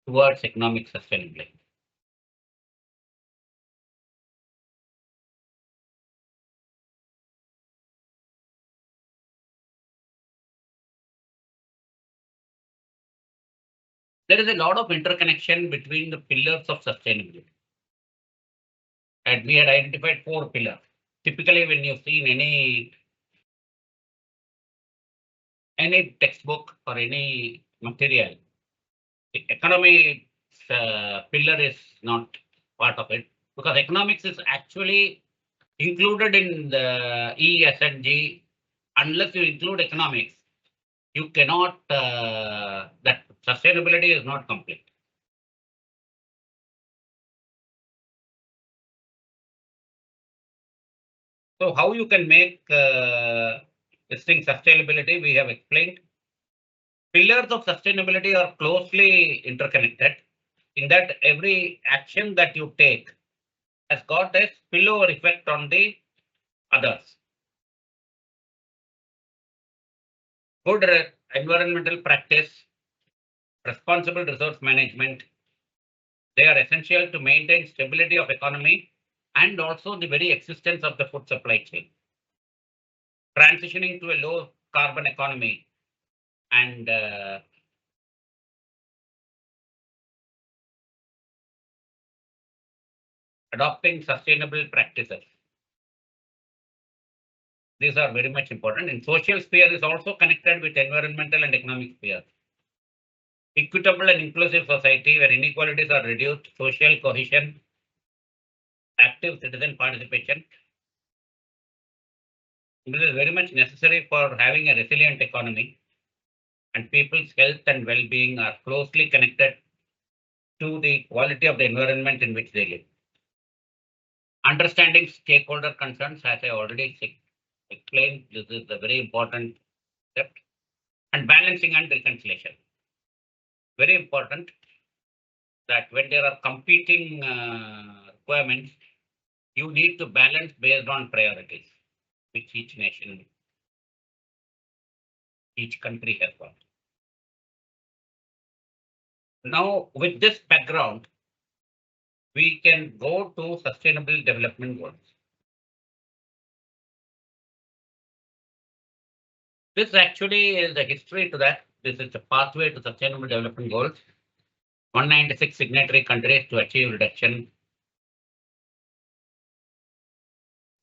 towards economic sustainability. There is a lot of interconnection between the pillars of sustainability. And we had identified 4 pillars. Typically, when you see in any textbook or any material, the economy pillar is not part of it, because economics is actually included in the E, S, and G. Unless you include economics, you cannot, that sustainability is not complete. So how you can make this thing sustainability, we have explained. Pillars of sustainability are closely interconnected in that every action that you take has got a spillover effect on the others. Good environmental practice, responsible resource management, they are essential to maintain stability of economy and also the very existence of the food supply chain. Transitioning to a low carbon economy and adopting sustainable practices. These are very much important. And social sphere is also connected with environmental and economic sphere. Equitable and inclusive society where inequalities are reduced, social cohesion, active citizen participation. This is very much necessary for having a resilient economy, and people's health and well-being are closely connected to the quality of the environment in which they live. Understanding stakeholder concerns, as I already explained, this is a very important step. And balancing and reconciliation. Very important that when there are competing requirements, you need to balance based on priorities, which each nation, each country has got. Now, with this background, we can go to sustainable development goals. This actually is the history to that. This is the pathway to sustainable development goals. 196 signatory countries to achieve reduction.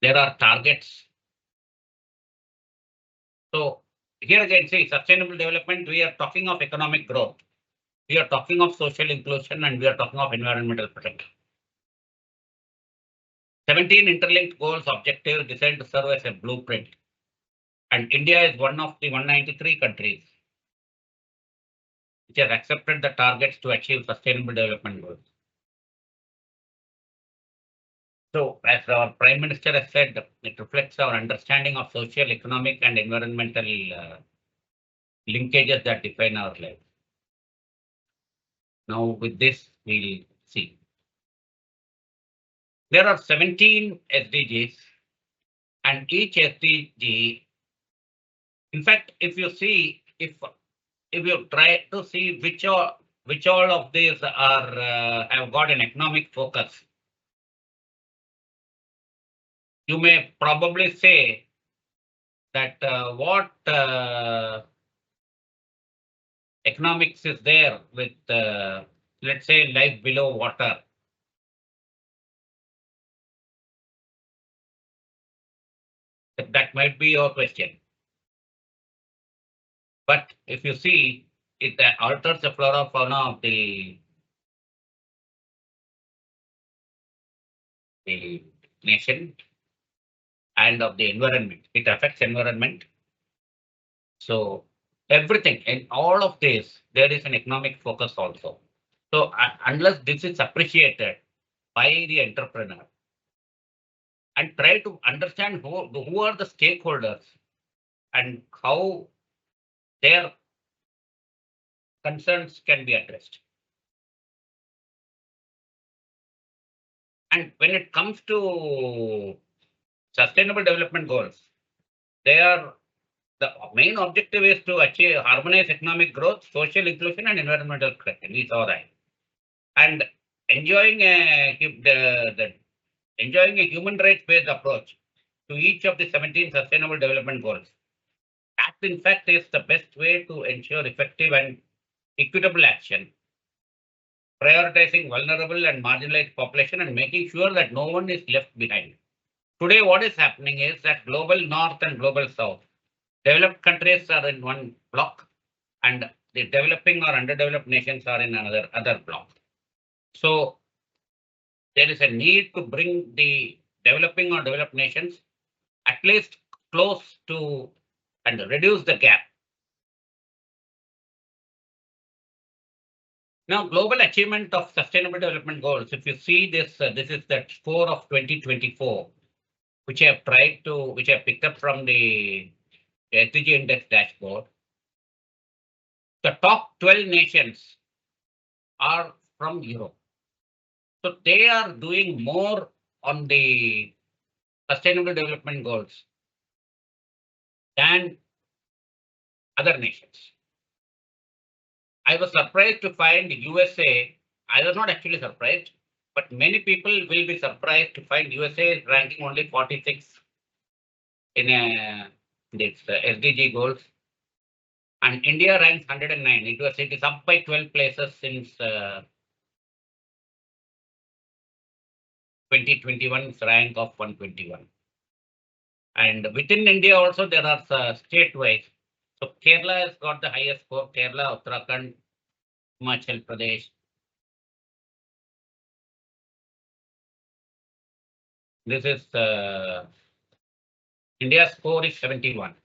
There are targets. So here again, see, sustainable development, we are talking of economic growth. We are talking of social inclusion, and we are talking of environmental protection. 17 interlinked goals objectives designed to serve as a blueprint. And India is one of the 193 countries which has accepted the targets to achieve sustainable development goals. So, as our Prime Minister has said, it reflects our understanding of social, economic, and environmental linkages that define our lives. Now, with this, we'll see. There are 17 SDGs, and each SDG, in fact, if you see, if you try to see which all of these are have got an economic focus, you may probably say that what economics is there with, let's say, life below water. That might be your question. But if you see, it alters the flora fauna of the nation and of the environment. It affects environment. So everything in all of this, there is an economic focus also. So unless this is appreciated by the entrepreneur and try to understand who are the stakeholders and how their concerns can be addressed. And when it comes to sustainable development goals, the main objective is to achieve harmonize economic growth, social inclusion, and environmental protection. We saw that. And enjoying a human rights-based approach to each of the 17 sustainable development goals. That, in fact, is the best way to ensure effective and equitable action, prioritizing vulnerable and marginalized population and making sure that no one is left behind. Today, what is happening is that global north and global south, developed countries are in one block, and the developing or underdeveloped nations are in other block. So there is a need to bring the developing or developed nations at least close to and reduce the gap. Now, global achievement of sustainable development goals. If you see this, this is the score of 2024, which I have picked up from the SDG index dashboard. The top 12 nations are from Europe. So they are doing more on the sustainable development goals than other nations. I was surprised to find USA. I was not actually surprised, but many people will be surprised to find USA is ranking only 46 in this SDG goals, and India ranks 109. It is up by 12 places since 2021's rank of 121. And within India also there are state-wise. So Kerala has got the highest score. Kerala, Uttarakhand, Himachal Pradesh. This is India's score is 71.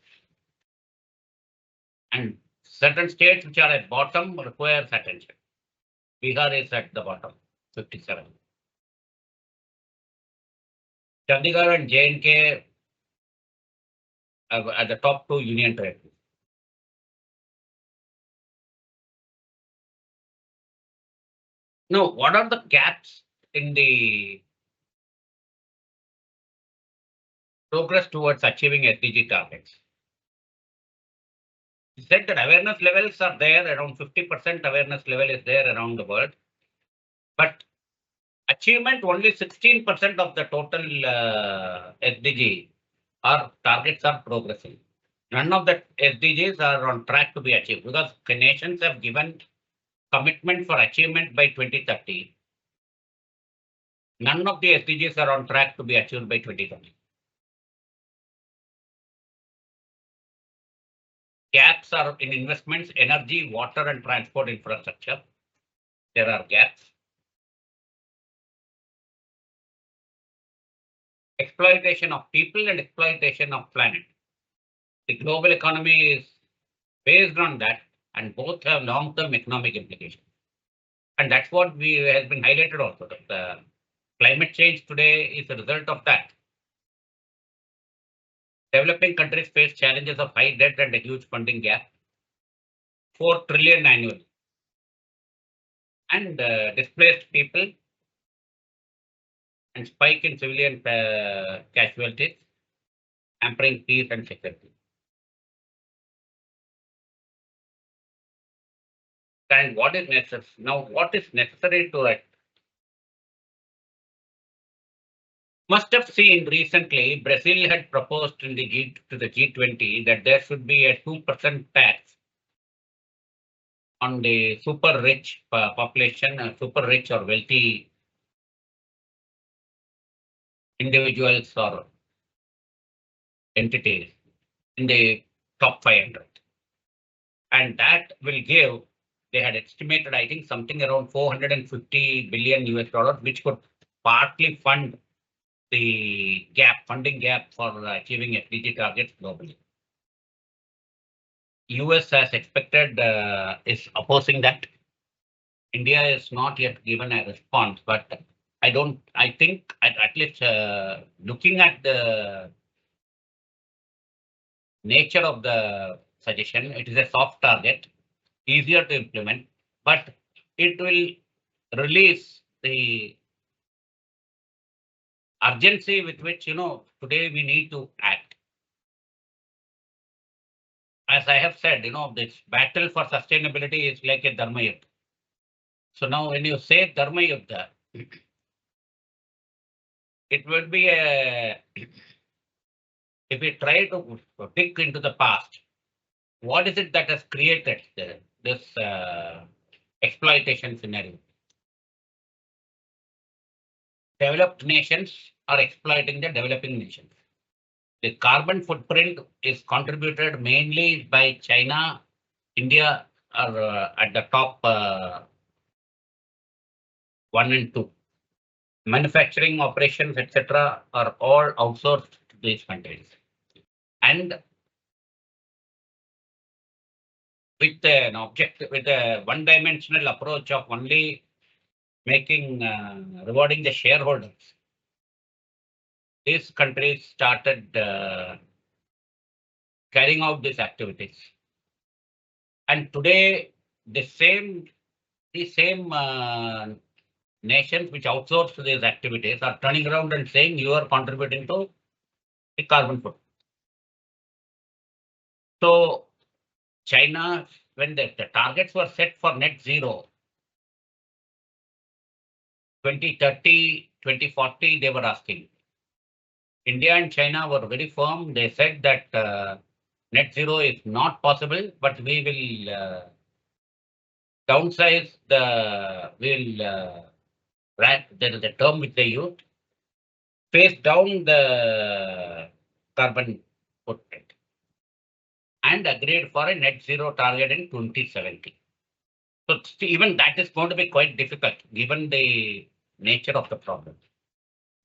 And certain states which are at bottom requires attention. Bihar is at the bottom, 57. Chandigarh and J&K are the top two union territories. Now, what are the gaps in the progress towards achieving SDG targets? He said that awareness levels are there, around 50% awareness level is there around the world. But achievement, only 16% of the total SDG targets are progressing. None of the SDGs are on track to be achieved because the nations have given commitment for achievement by 2030, none of the SDGs are on track to be achieved by 2030. Gaps are in investments, energy, water, and transport infrastructure. There are gaps. Exploitation of people and exploitation of planet. The global economy is based on that, and both have long-term economic implications. And that's what has been highlighted also. That the climate change today is a result of that. Developing countries face challenges of high debt and a huge funding gap. 4 trillion annually. And displaced people and spike in civilian casualties, hampering peace and security. And what is necessary? Now, what is necessary to it? Must have seen recently, Brazil had proposed in the G20 that there should be a 2% tax on the super rich population, super rich or wealthy individuals or entities in the top 500. And that will give, they had estimated, I think, something around 450 billion US dollars, which could partly fund the funding gap for achieving SDG targets globally. US, as expected, is opposing that. India is not yet given a response, but I think at least looking at the nature of the suggestion, it is a soft target, easier to implement, but it will release the urgency with which, today we need to act. As I have said, this battle for sustainability is like a Dharma Yuddha. So now when you say Dharma Yuddha, it will be if we try to dig into the past, what is it that has created this exploitation scenario? Developed nations are exploiting the developing nations. The carbon footprint is contributed mainly by China. India are at the top 1 and 2. Manufacturing operations, etc., are all outsourced to these countries. And with a one-dimensional approach of only making rewarding the shareholders, these countries started carrying out these activities. And today, the same nations which outsource these activities are turning around and saying you are contributing to the carbon footprint. So China, when the targets were set for net zero, 2030, 2040, they were asking. India and China were very firm. They said that net zero is not possible, but we will downsize there is a term which they used, phase down the carbon footprint, and agreed for a net zero target in 2070. So even that is going to be quite difficult given the nature of the problem.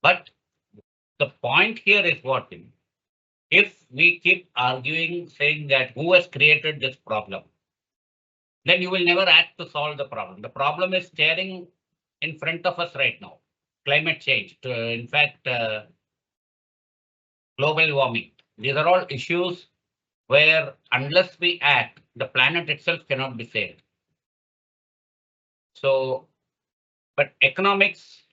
But the point here is what? If we keep arguing, saying that who has created this problem, then you will never act to solve the problem. The problem is staring in front of us right now. Climate change, in fact, global warming. These are all issues where unless we act, the planet itself cannot be saved. So, but economics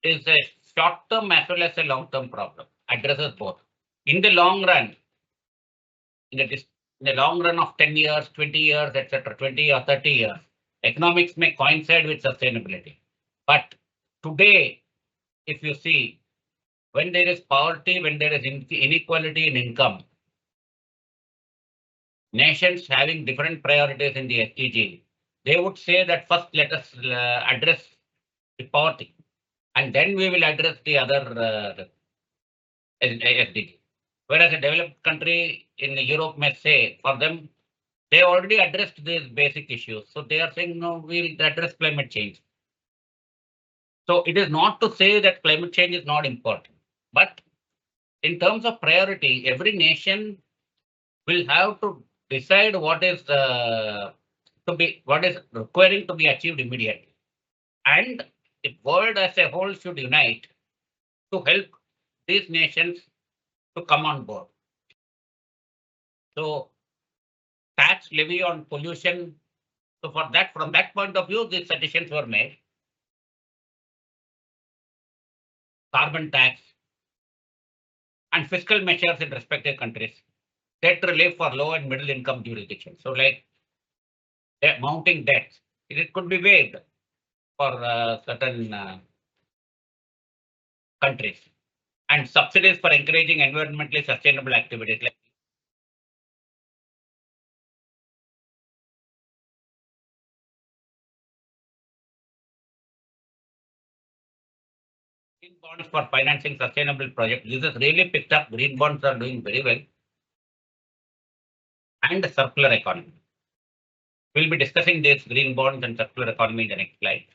is a short-term as well as a long-term problem, addresses both. In the long run, in the long run of 10 years, 20 years, etc., 20 or 30 years, economics may coincide with sustainability. But today, if you see, when there is poverty, when there is inequality in income, nations having different priorities in the SDG, they would say that first let us address the poverty, and then we will address the other SDG. Whereas a developed country in Europe may say, for them, they already addressed these basic issues. So they are saying, no, we'll address climate change. So it is not to say that climate change is not important, but in terms of priority, every nation will have to decide what is requiring to be achieved immediately. And the world as a whole should unite to help these nations to come on board. So tax levy on pollution. So for that, from that point of view, these suggestions were made. Carbon tax and fiscal measures in respective countries. Debt relief for low and middle income jurisdictions. So like mounting debts, it could be waived for certain countries, and subsidies for encouraging environmentally sustainable activities like green bonds for financing sustainable projects. This has really picked up. Green bonds are doing very well. And the circular economy. We'll be discussing this green bonds and circular economy in the next slide.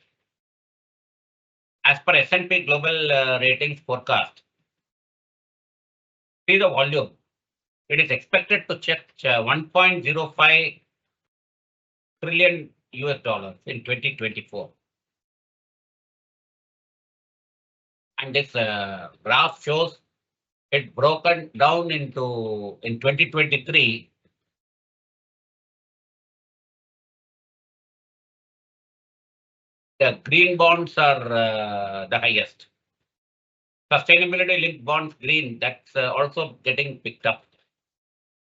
As per S&P Global Ratings forecast, see the volume. It is expected to check 1.05 trillion US dollars in 2024. And this graph shows it broken down into in 2023. The green bonds are the highest. Sustainability linked bonds, green, that's also getting picked up.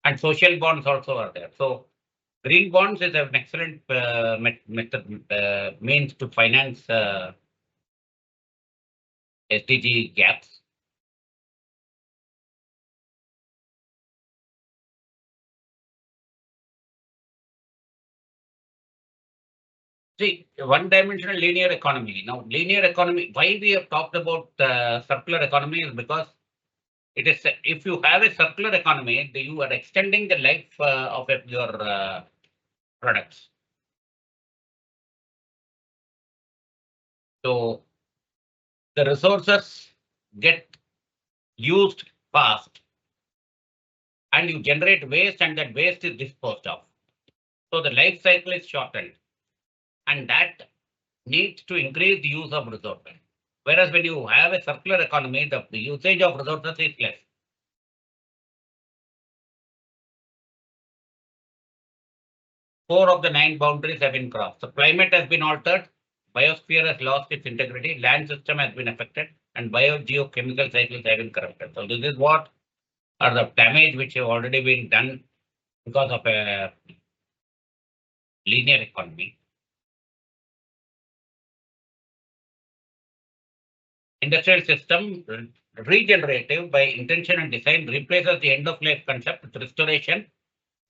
And social bonds also are there. So green bonds is an excellent method, means to finance SDG gaps. See, one-dimensional linear economy. Now, linear economy, why we have talked about circular economy is because it is, if you have a circular economy, you are extending the life of your products. So the resources get used fast and you generate waste, and that waste is disposed of. So the life cycle is shortened, and that needs to increase the use of resources. Whereas when you have a circular economy, the usage of resources is less. 4 of the 9 boundaries have been crossed. The climate has been altered, biosphere has lost its integrity, land system has been affected, and biogeochemical cycles have been corrupted. So this is what are the damage which have already been done because of a linear economy. Industrial system regenerative by intention and design replaces the end of life concept with restoration,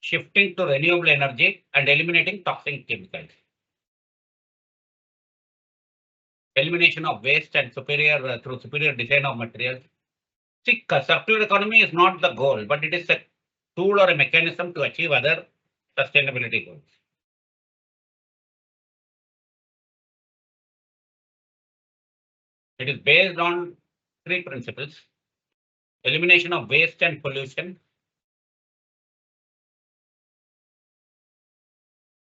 shifting to renewable energy and eliminating toxic chemicals. Elimination of waste and superior through superior design of materials. See, circular economy is not the goal, but it is a tool or a mechanism to achieve other sustainability goals. It is based on 3 principles: elimination of waste and pollution,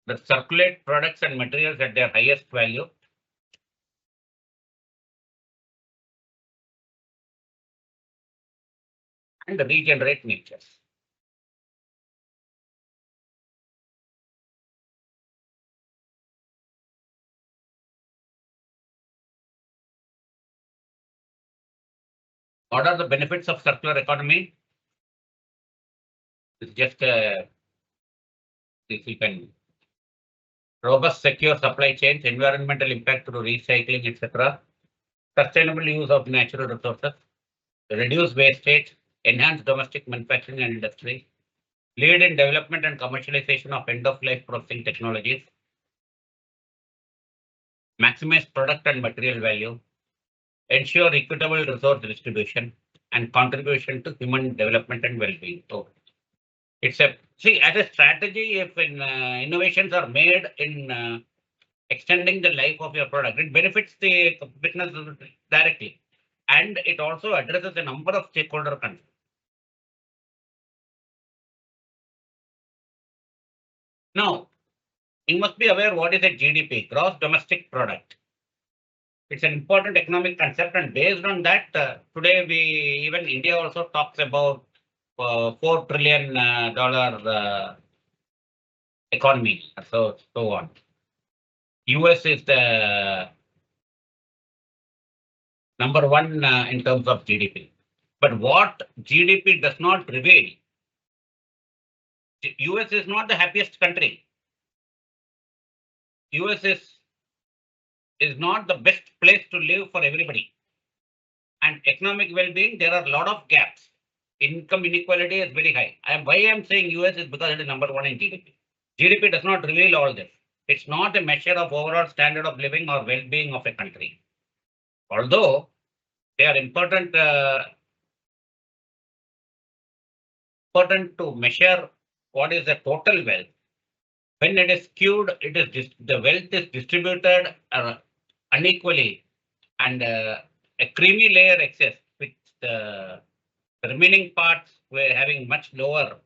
the circulate products and materials at their highest value, and regenerate nature. What are the benefits of circular economy? It's just if you can robust, secure supply chains, environmental impact through recycling, etc. Sustainable use of natural resources, reduce wastage, enhance domestic manufacturing and industry, lead in development and commercialization of end-of-life processing technologies, maximize product and material value, ensure equitable resource distribution, and contribution to human development and well-being. So it's a see as a strategy. If innovations are made in extending the life of your product, it benefits the business directly, and it also addresses a number of stakeholder concerns. Now, you must be aware what is a GDP, gross domestic product. It's an important economic concept, and based on that, today even India also talks about $4 trillion economy, so on. US is the number one in terms of GDP. But what GDP does not reveal, US is not the happiest country. US is not the best place to live for everybody. And economic well-being, there are a lot of gaps. Income inequality is very high. Why I'm saying US is because it is number one in GDP. GDP does not reveal all this. It's not a measure of overall standard of living or well-being of a country. Although they are important to measure what is the total wealth. When it is skewed, the wealth is distributed unequally, and a creamy layer exists, with the remaining parts were having much lower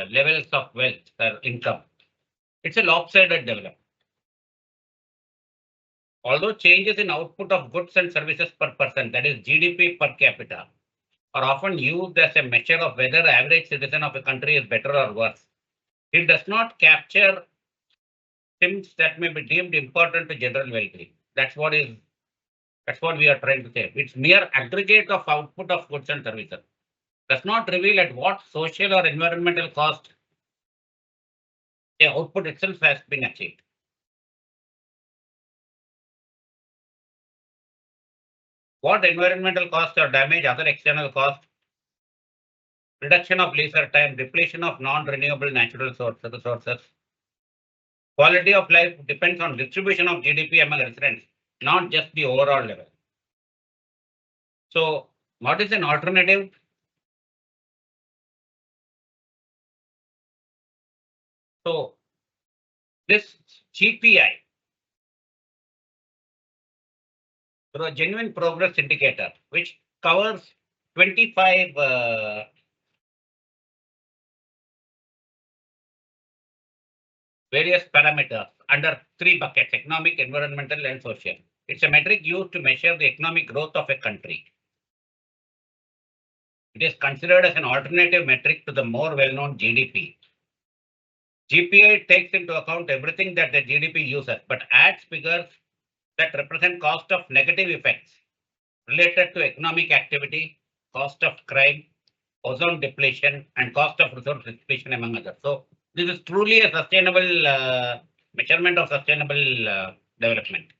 levels of wealth or income. It's a lopsided development. Although changes in output of goods and services per person, that is GDP per capita, are often used as a measure of whether the average citizen of a country is better or worse, it does not capture things that may be deemed important to general well-being. That's what we are trying to say. It's mere aggregate of output of goods and services. Does not reveal at what social or environmental cost the output itself has been achieved. What environmental costs or damage, other external costs, reduction of leisure time, depletion of non-renewable natural resources. Quality of life depends on distribution of GDP among residents, not just the overall level. So, what is an alternative? So, this GPI, a genuine progress indicator, which covers 25 various parameters under 3 buckets: economic, environmental, and social. It's a metric used to measure the economic growth of a country. It is considered as an alternative metric to the more well-known GDP. GPI takes into account everything that the GDP uses, but adds figures that represent cost of negative effects related to economic activity, cost of crime, ozone depletion, and cost of resource depletion, among others. So this is truly a sustainable measurement of sustainable development.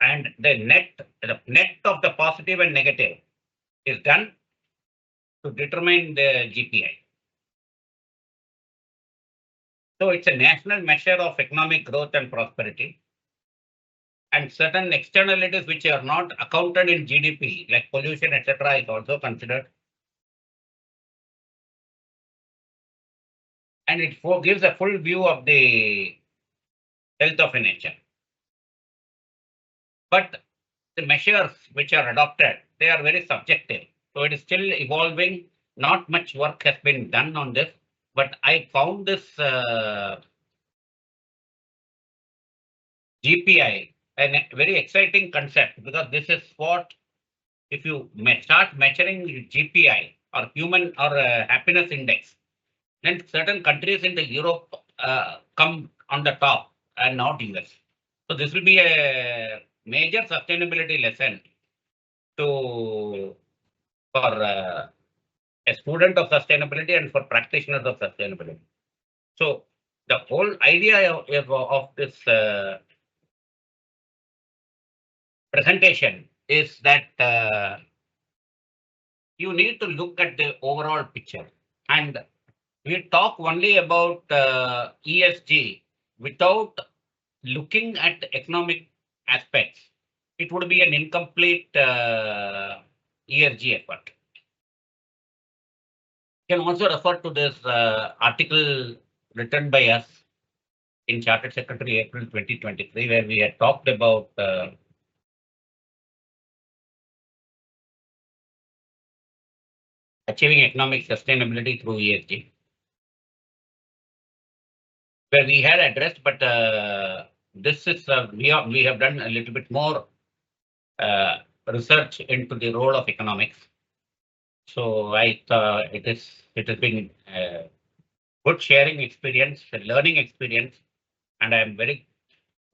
And the net of the positive and negative is done to determine the GPI. So it's a national measure of economic growth and prosperity. And certain externalities which are not accounted in GDP, like pollution, etc., is also considered. And it gives a full view of the health of a nation. But the measures which are adopted, they are very subjective. So it is still evolving. Not much work has been done on this, but I found this GPI a very exciting concept, because this is what, if you start measuring GPI or human or happiness index, then certain countries in the Europe come on the top and not US. So this will be a major sustainability lesson for a student of sustainability and for practitioners of sustainability. So the whole idea of this presentation is that you need to look at the overall picture. And we talk only about ESG without looking at economic aspects, it would be an incomplete ESG effort. You can also refer to this article written by us in Chartered Secretary April 2023, where we had talked about achieving economic sustainability through ESG, where we had addressed, but this is we have done a little bit more research into the role of economics. So it has been good sharing experience, learning experience, and I am very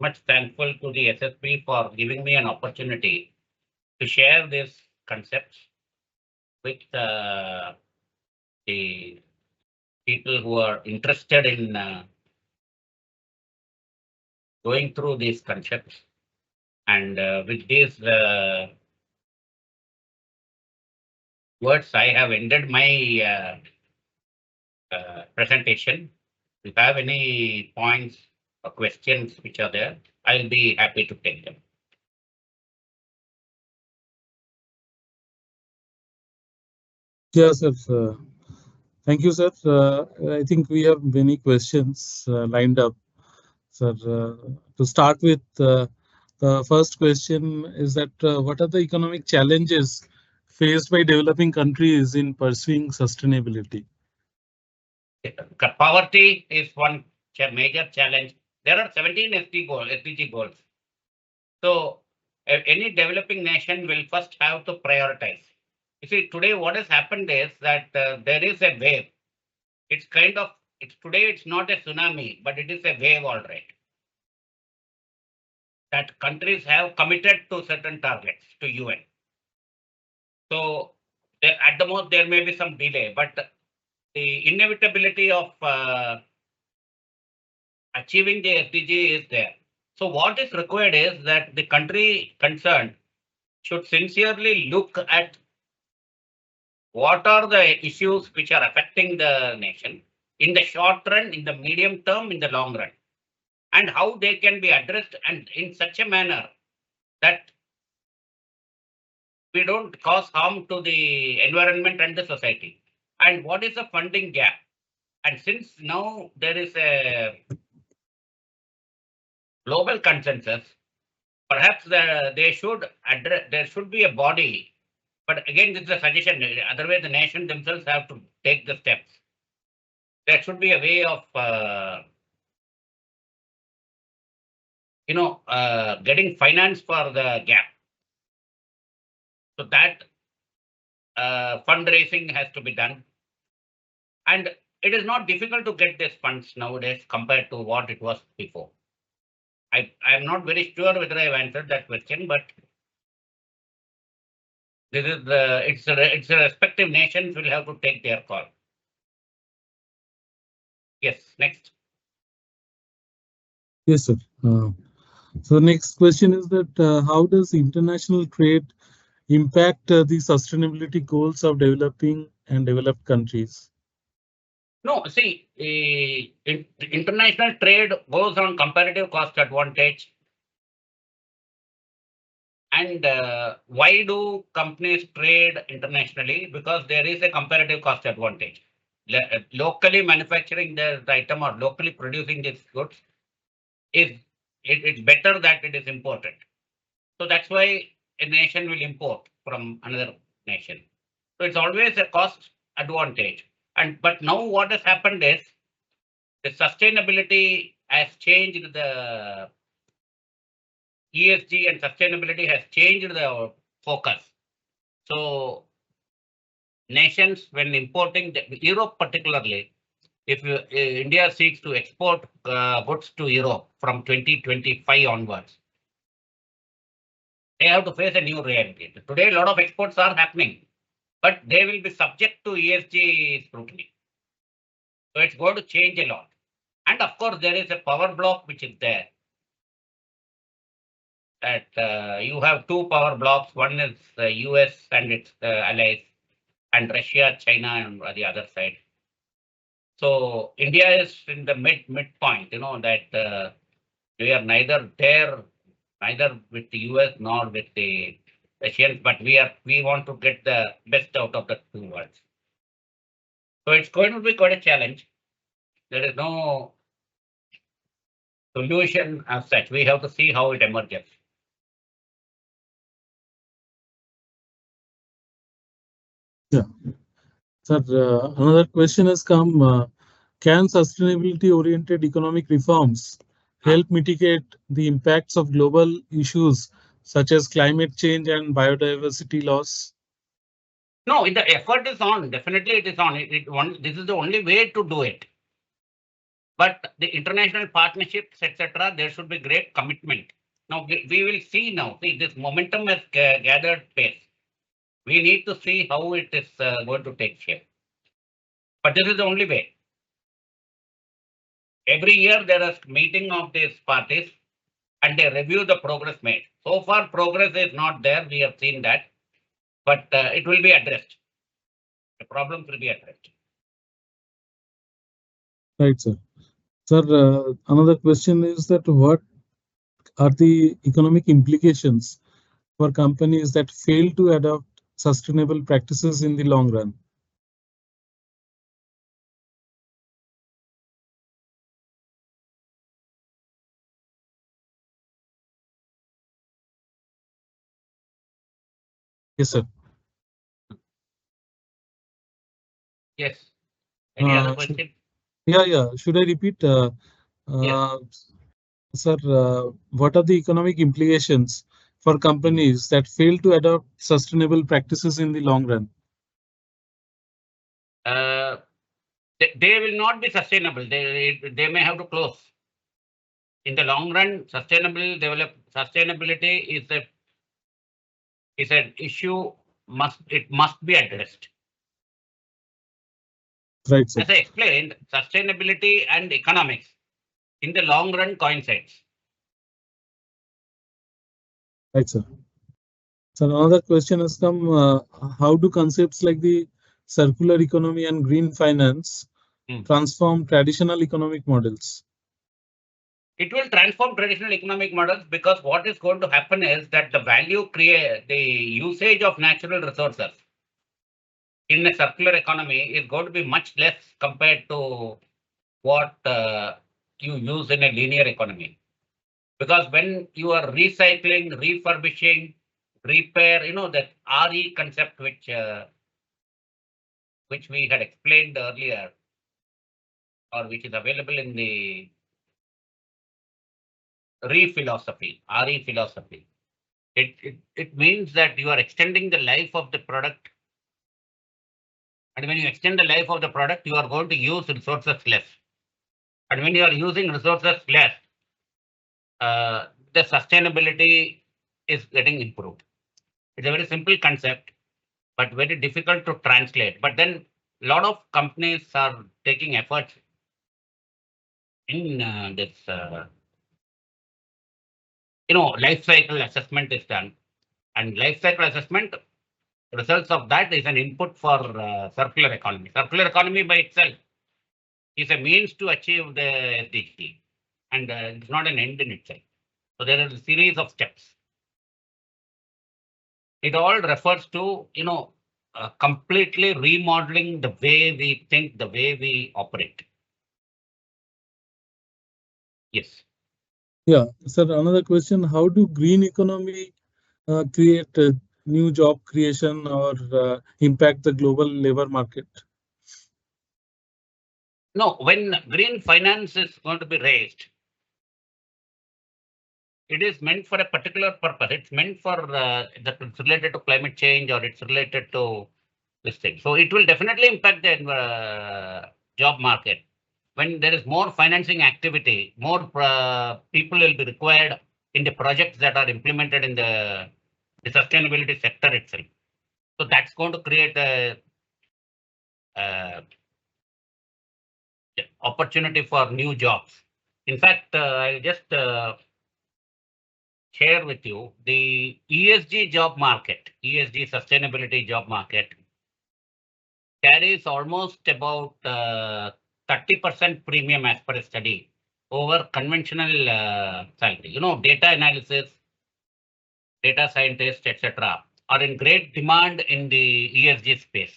much thankful to the SSB for giving me an opportunity to share these concepts with the people who are interested in going through these concepts. And with these words, I have ended my presentation. If you have any points or questions which are there, I'll be happy to take them. Yes, sir. Thank you, sir. I think we have many questions lined up. Sir, to start with, the first question is that what are the economic challenges faced by developing countries in pursuing sustainability? Poverty is one major challenge. There are 17 SDG goals. So any developing nation will first have to prioritize. You see, today what has happened is that there is a wave. It's kind of, today it's not a tsunami, but it is a wave, all right. That countries have committed to certain targets to UN. So at the most there may be some delay, but the inevitability of achieving the SDG is there. So what is required is that the country concerned should sincerely look at what are the issues which are affecting the nation in the short run, in the medium term, in the long run, and how they can be addressed and in such a manner that we don't cause harm to the environment and the society. And what is the funding gap? And since now there is a global consensus, perhaps there should be a body. But again, this is a suggestion. Otherwise, the nation themselves have to take the steps. There should be a way of, getting finance for the gap. So that fundraising has to be done. And it is not difficult to get these funds nowadays compared to what it was before. I'm not very sure whether I've answered that question, but this is it's a respective nations will have to take their call. Yes, next. Yes, sir. So next question is that how does international trade impact the sustainability goals of developing and developed countries? No, see, international trade goes on comparative cost advantage. And why do companies trade internationally? Because there is a comparative cost advantage. Locally manufacturing the item or locally producing these goods it's better that it is imported. So that's why a nation will import from another nation. So it's always a cost advantage. But now what has happened is the sustainability has changed, the ESG and sustainability has changed the focus. So nations, when importing, Europe particularly, if India seeks to export goods to Europe from 2025 onwards, they have to face a new reality. Today, a lot of exports are happening, but they will be subject to ESG scrutiny. So it's going to change a lot. And of course, there is a power block which is there. That you have two power blocks. One is the US and its allies, and Russia, China, and the other side. So India is in the midpoint, that we are neither there, neither with the US nor with the Asians, but we want to get the best out of the two worlds. So it's going to be quite a challenge. There is no solution as such. We have to see how it emerges. Yeah. Sir, another question has come. Can sustainability-oriented economic reforms help mitigate the impacts of global issues such as climate change and biodiversity loss? No, the effort is on. Definitely, it is on. This is the only way to do it. But the international partnerships, etc., there should be great commitment. Now, we will see now. See, this momentum has gathered pace. We need to see how it is going to take shape. But this is the only way. Every year there is meeting of these parties and they review the progress made. So far, progress is not there. We have seen that, but it will be addressed. The problems will be addressed. Right, sir. Sir, another question is that what are the economic implications for companies that fail to adopt sustainable practices in the long run? Yes, sir. Yes. Any other Uh, question? yeah. Should I repeat? Yes. Sir, what are the economic implications for companies that fail to adopt sustainable practices in the long run? They will not be sustainable. They may have to close. In the long run, sustainability is an issue. It must be addressed. Right, sir. As I explained, sustainability and economics in the long run coincides. Right, sir. So another question has come, how do concepts like the circular economy and green finance transform traditional economic models? It will transform traditional economic models because what is going to happen is that the usage of natural resources in a circular economy is going to be much less compared to what you use in a linear economy. Because when you are recycling, refurbishing, repair, that RE concept which we had explained earlier, or which is available in the RE philosophy. It means that you are extending the life of the product. And when you extend the life of the product, you are going to use resources less. And when you are using resources less, the sustainability is getting improved. It's a very simple concept, but very difficult to translate. But then a lot of companies are taking efforts in this, life cycle assessment is done. And life cycle assessment, results of that is an input for circular economy. Circular economy by itself is a means to achieve the SDG, and it's not an end in itself. So there are a series of steps. It all refers to, completely remodeling the way we think, the way we operate. Yes. Yeah, sir, another question, how do green economy create new job creation or impact the global labor market? No, when green finance is going to be raised, it is meant for a particular purpose. It's meant for that it's related to climate change or it's related to this thing. So it will definitely impact the job market. When there is more financing activity, more people will be required in the projects that are implemented in the sustainability sector itself. So that's going to create a opportunity for new jobs. In fact, I'll just share with you the ESG job market, ESG sustainability job market carries almost about 30% premium as per a study over conventional salary. You know, data analysis, data scientists, etc., are in great demand in the ESG space.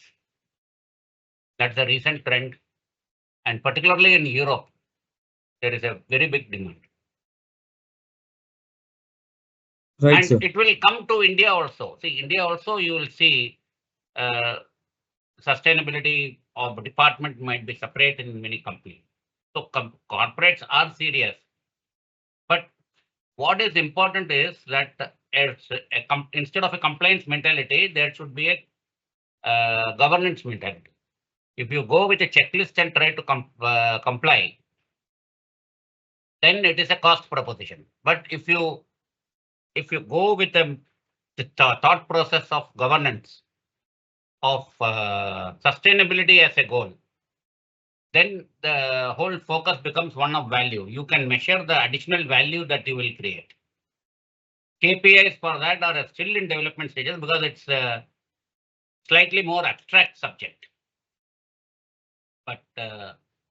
That's a recent trend, and particularly in Europe, there is a very big demand. Right, And sir. it will come to India also. See, India also, you will see sustainability of department might be separate in many companies. So corporates are serious. But what is important is that instead of a compliance mentality, there should be a governance mentality. If you go with a checklist and try to comply, then it is a cost proposition. But if you go with the thought process of governance, of sustainability as a goal, then the whole focus becomes one of value. You can measure the additional value that you will create. KPIs for that are still in development stages because it's a slightly more abstract subject. But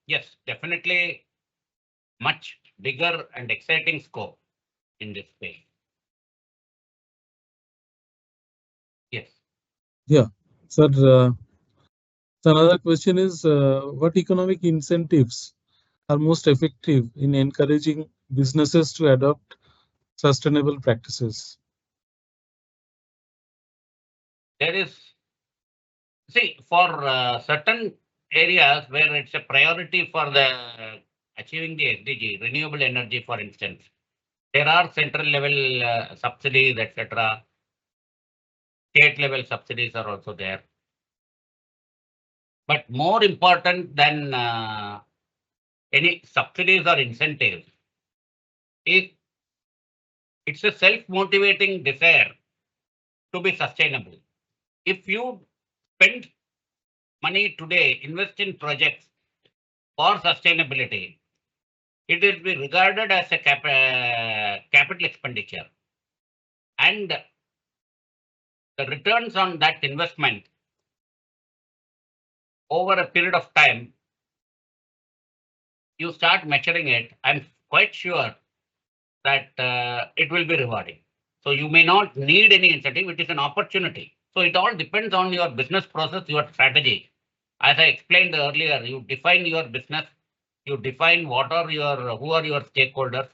yes, definitely much bigger and exciting scope in this space. Yes. Yeah, sir. So another question is, what economic incentives are most effective in encouraging businesses to adopt sustainable practices? There is, see, for certain areas where it's a priority for the achieving the SDG, renewable energy, for instance, there are central level subsidies, etc. State level subsidies are also there. But more important than any subsidies or incentives is it's a self-motivating desire to be sustainable. If you spend money today, invest in projects for sustainability, it will be regarded as a capital expenditure. And the returns on that investment over a period of time, you start measuring it, I'm quite sure that it will be rewarding. So you may not need any incentive, it is an opportunity. So it all depends on your business process, your strategy. As I explained earlier, you define your business, you define who are your stakeholders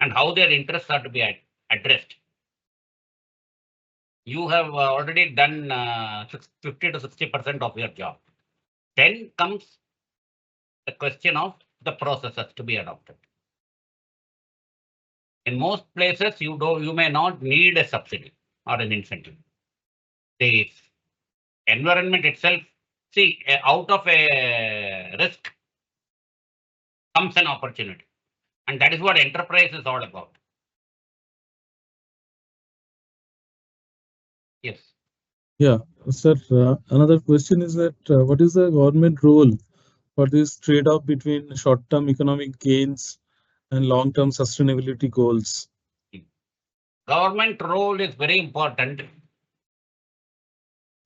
and how their interests are to be addressed. You have already done 50 to 60% of your job. Then comes the question of the processes to be adopted. In most places, you may not need a subsidy or an incentive. The environment itself, see, out of a risk comes an opportunity. And that is what enterprise is all about. Yes. Yeah, sir. Another question is that what is the government role for this trade-off between short-term economic gains and long-term sustainability goals? Government role is very important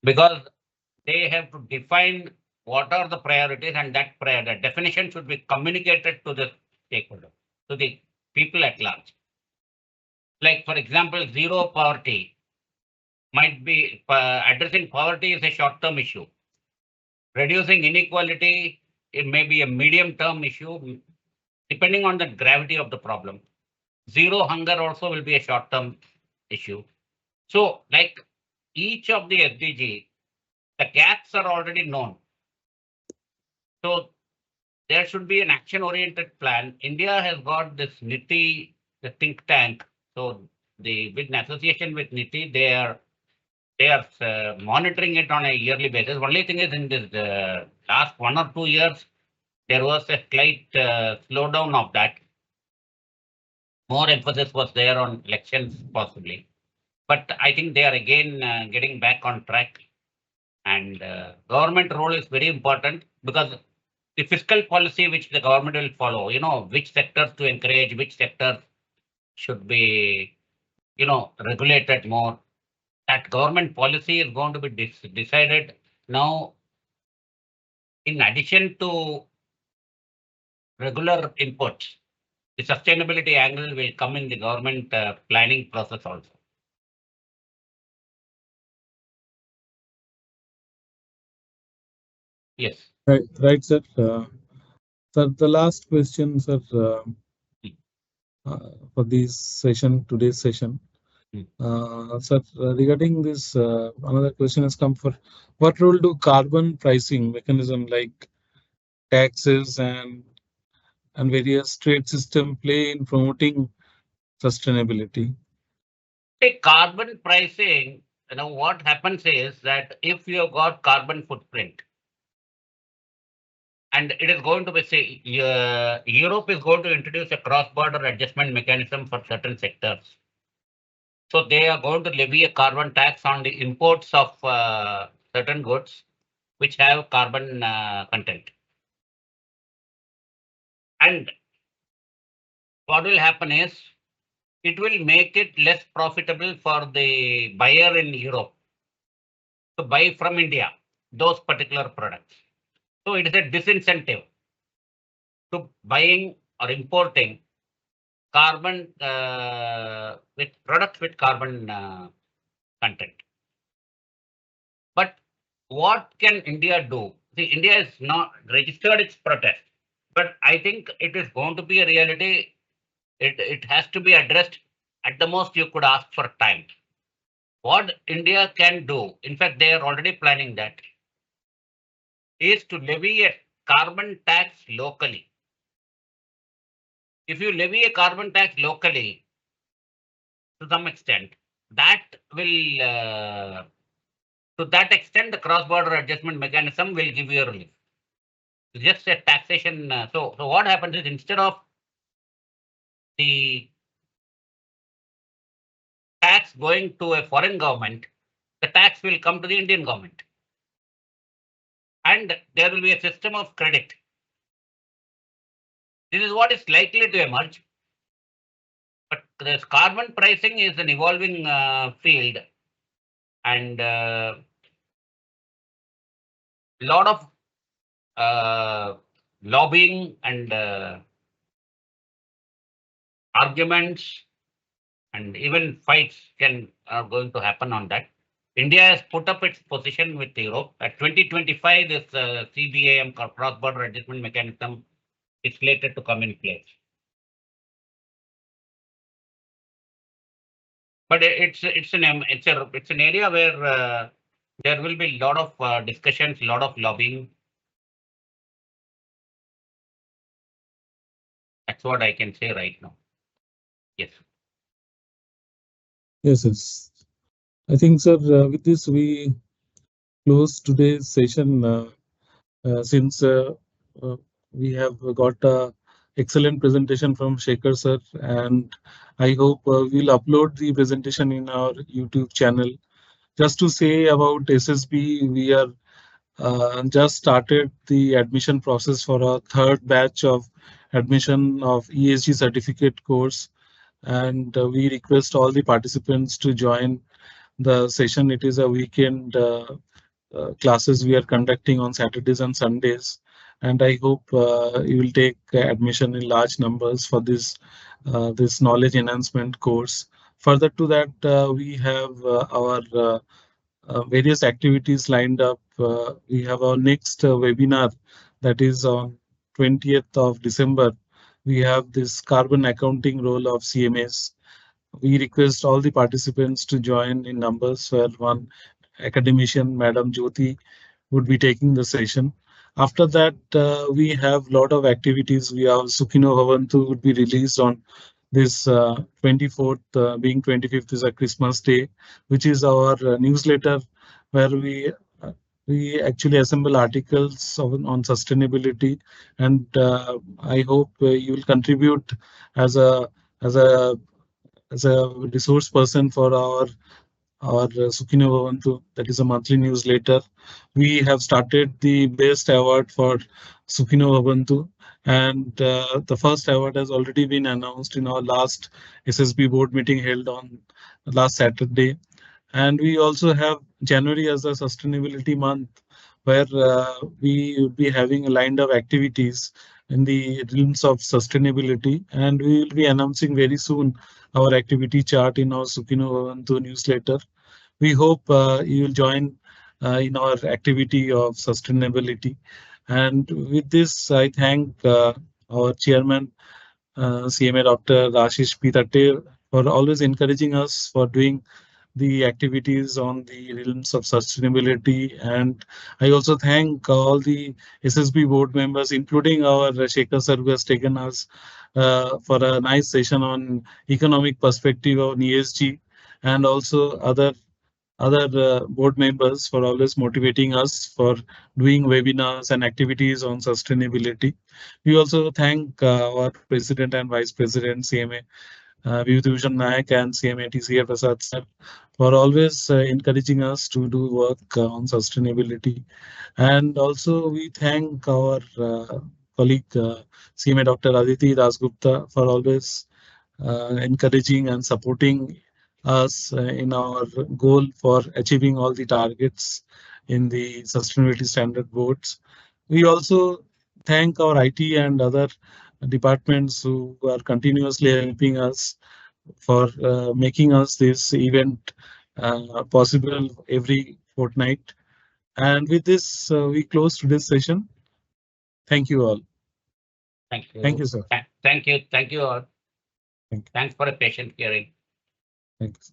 because they have to define what are the priorities, and that definition should be communicated to the stakeholder, to the people at large. Like, for example, zero poverty might be addressing poverty is a short-term issue. Reducing inequality, it may be a medium-term issue, depending on the gravity of the problem. Zero hunger also will be a short-term issue. So, like each of the SDG, the gaps are already known. So there should be an action-oriented plan. India has got this NITI, the think tank. So with association with NITI, they are monitoring it on a yearly basis. Only thing is, in this last 1 or 2 years, there was a slight slowdown of that. More emphasis was there on elections, possibly. But I think they are again getting back on track. And government role is very important because the fiscal policy which the government will follow, which sectors to encourage, which sectors should be, regulated more. That government policy is going to be decided now. In addition to regular inputs, the sustainability angle will come in the government planning process also. Yes. Right, sir. Sir, the last question, sir, for today's session. Hmm. Sir, regarding this, another question has come for what role do carbon pricing mechanism like taxes and various trade system play in promoting sustainability? Say carbon pricing, what happens is that if you have got carbon footprint, and it is going to be, say, Europe is going to introduce a cross-border adjustment mechanism for certain sectors. So they are going to levy a carbon tax on the imports of certain goods which have carbon content. And what will happen is it will make it less profitable for the buyer in Europe to buy from India those particular products. So it is a disincentive to buying or importing carbon with products with carbon content. But what can India do? See, India is not registered its protest, but I think it is going to be a reality. It has to be addressed. At the most, you could ask for time. What India can do, in fact, they are already planning that, is to levy a carbon tax locally. If you levy a carbon tax locally, to some extent, that will, to that extent, the cross-border adjustment mechanism will give you a relief. Just a taxation. So what happens is instead of the tax going to a foreign government, the tax will come to the Indian government. And there will be a system of credit. This is what is likely to emerge. But this carbon pricing is an evolving field, and lot of lobbying and arguments and even fights are going to happen on that. India has put up its position with Europe. At 2025, this CBAM, cross-border adjustment mechanism, is slated to come in place. But it's an area where there will be a lot of discussions, a lot of lobbying. That's what I can say right now. Yes. Yes. I think, sir, with this we close today's session. Since we have got a excellent presentation from Shekhar sir, and I hope we'll upload the presentation in our YouTube channel. Just to say about SSB, we are just started the admission process for our third batch of admission of ESG certificate course, and we request all the participants to join the session. It is a weekend classes we are conducting on Saturdays and Sundays, and I hope you will take admission in large numbers for this knowledge enhancement course. Further to that, we have our various activities lined up. We have our next webinar, that is on 20th of December. We have this carbon accounting role of CMS. We request all the participants to join in numbers, where one academician, Madam Jyoti, would be taking the session. After that, we have lot of activities. We have Sukhino Bhavantu would be released on this 24th, being 25th is a Christmas Day, which is our newsletter where we actually assemble articles on sustainability, and I hope you will contribute as a as a as a resource person for our Sukhino Bhavantu, that is a monthly newsletter. We have started the best award for Sukhino Bhavantu, and the first award has already been announced in our last SSB board meeting held on last Saturday. And we also have January as a sustainability month, where we will be having a lined of activities. in the realms of sustainability, and we will be announcing very soon our activity chart in our Sukhino Bhavantu newsletter. We hope you will join in our activity of sustainability. And with this, I thank our chairman, CMA Dr. Ashish P. Tatte, for always encouraging us for doing the activities on the realms of sustainability. And I also thank all the SSB board members, including our Shekhar sir, who has taken us for a nice session on economic perspective on ESG, and also other board members for always motivating us for doing webinars and activities on sustainability. We also thank our President and Vice President, CMA Vibhushan Nayak and CMA TCA Prasad sir, for always encouraging us to do work on sustainability. And also we thank our colleague CMA Dr. Aditi Dasgupta for always encouraging and supporting us in our goal for achieving all the targets in the sustainability standard boards. We also thank our IT and other departments who are continuously helping us for making us this event possible every fortnight. And with this, we close today's session. Thank you all. Thank Thank you. you, sir. Thank you. Thank you all. Thank you. Thanks for a patient hearing. Thanks.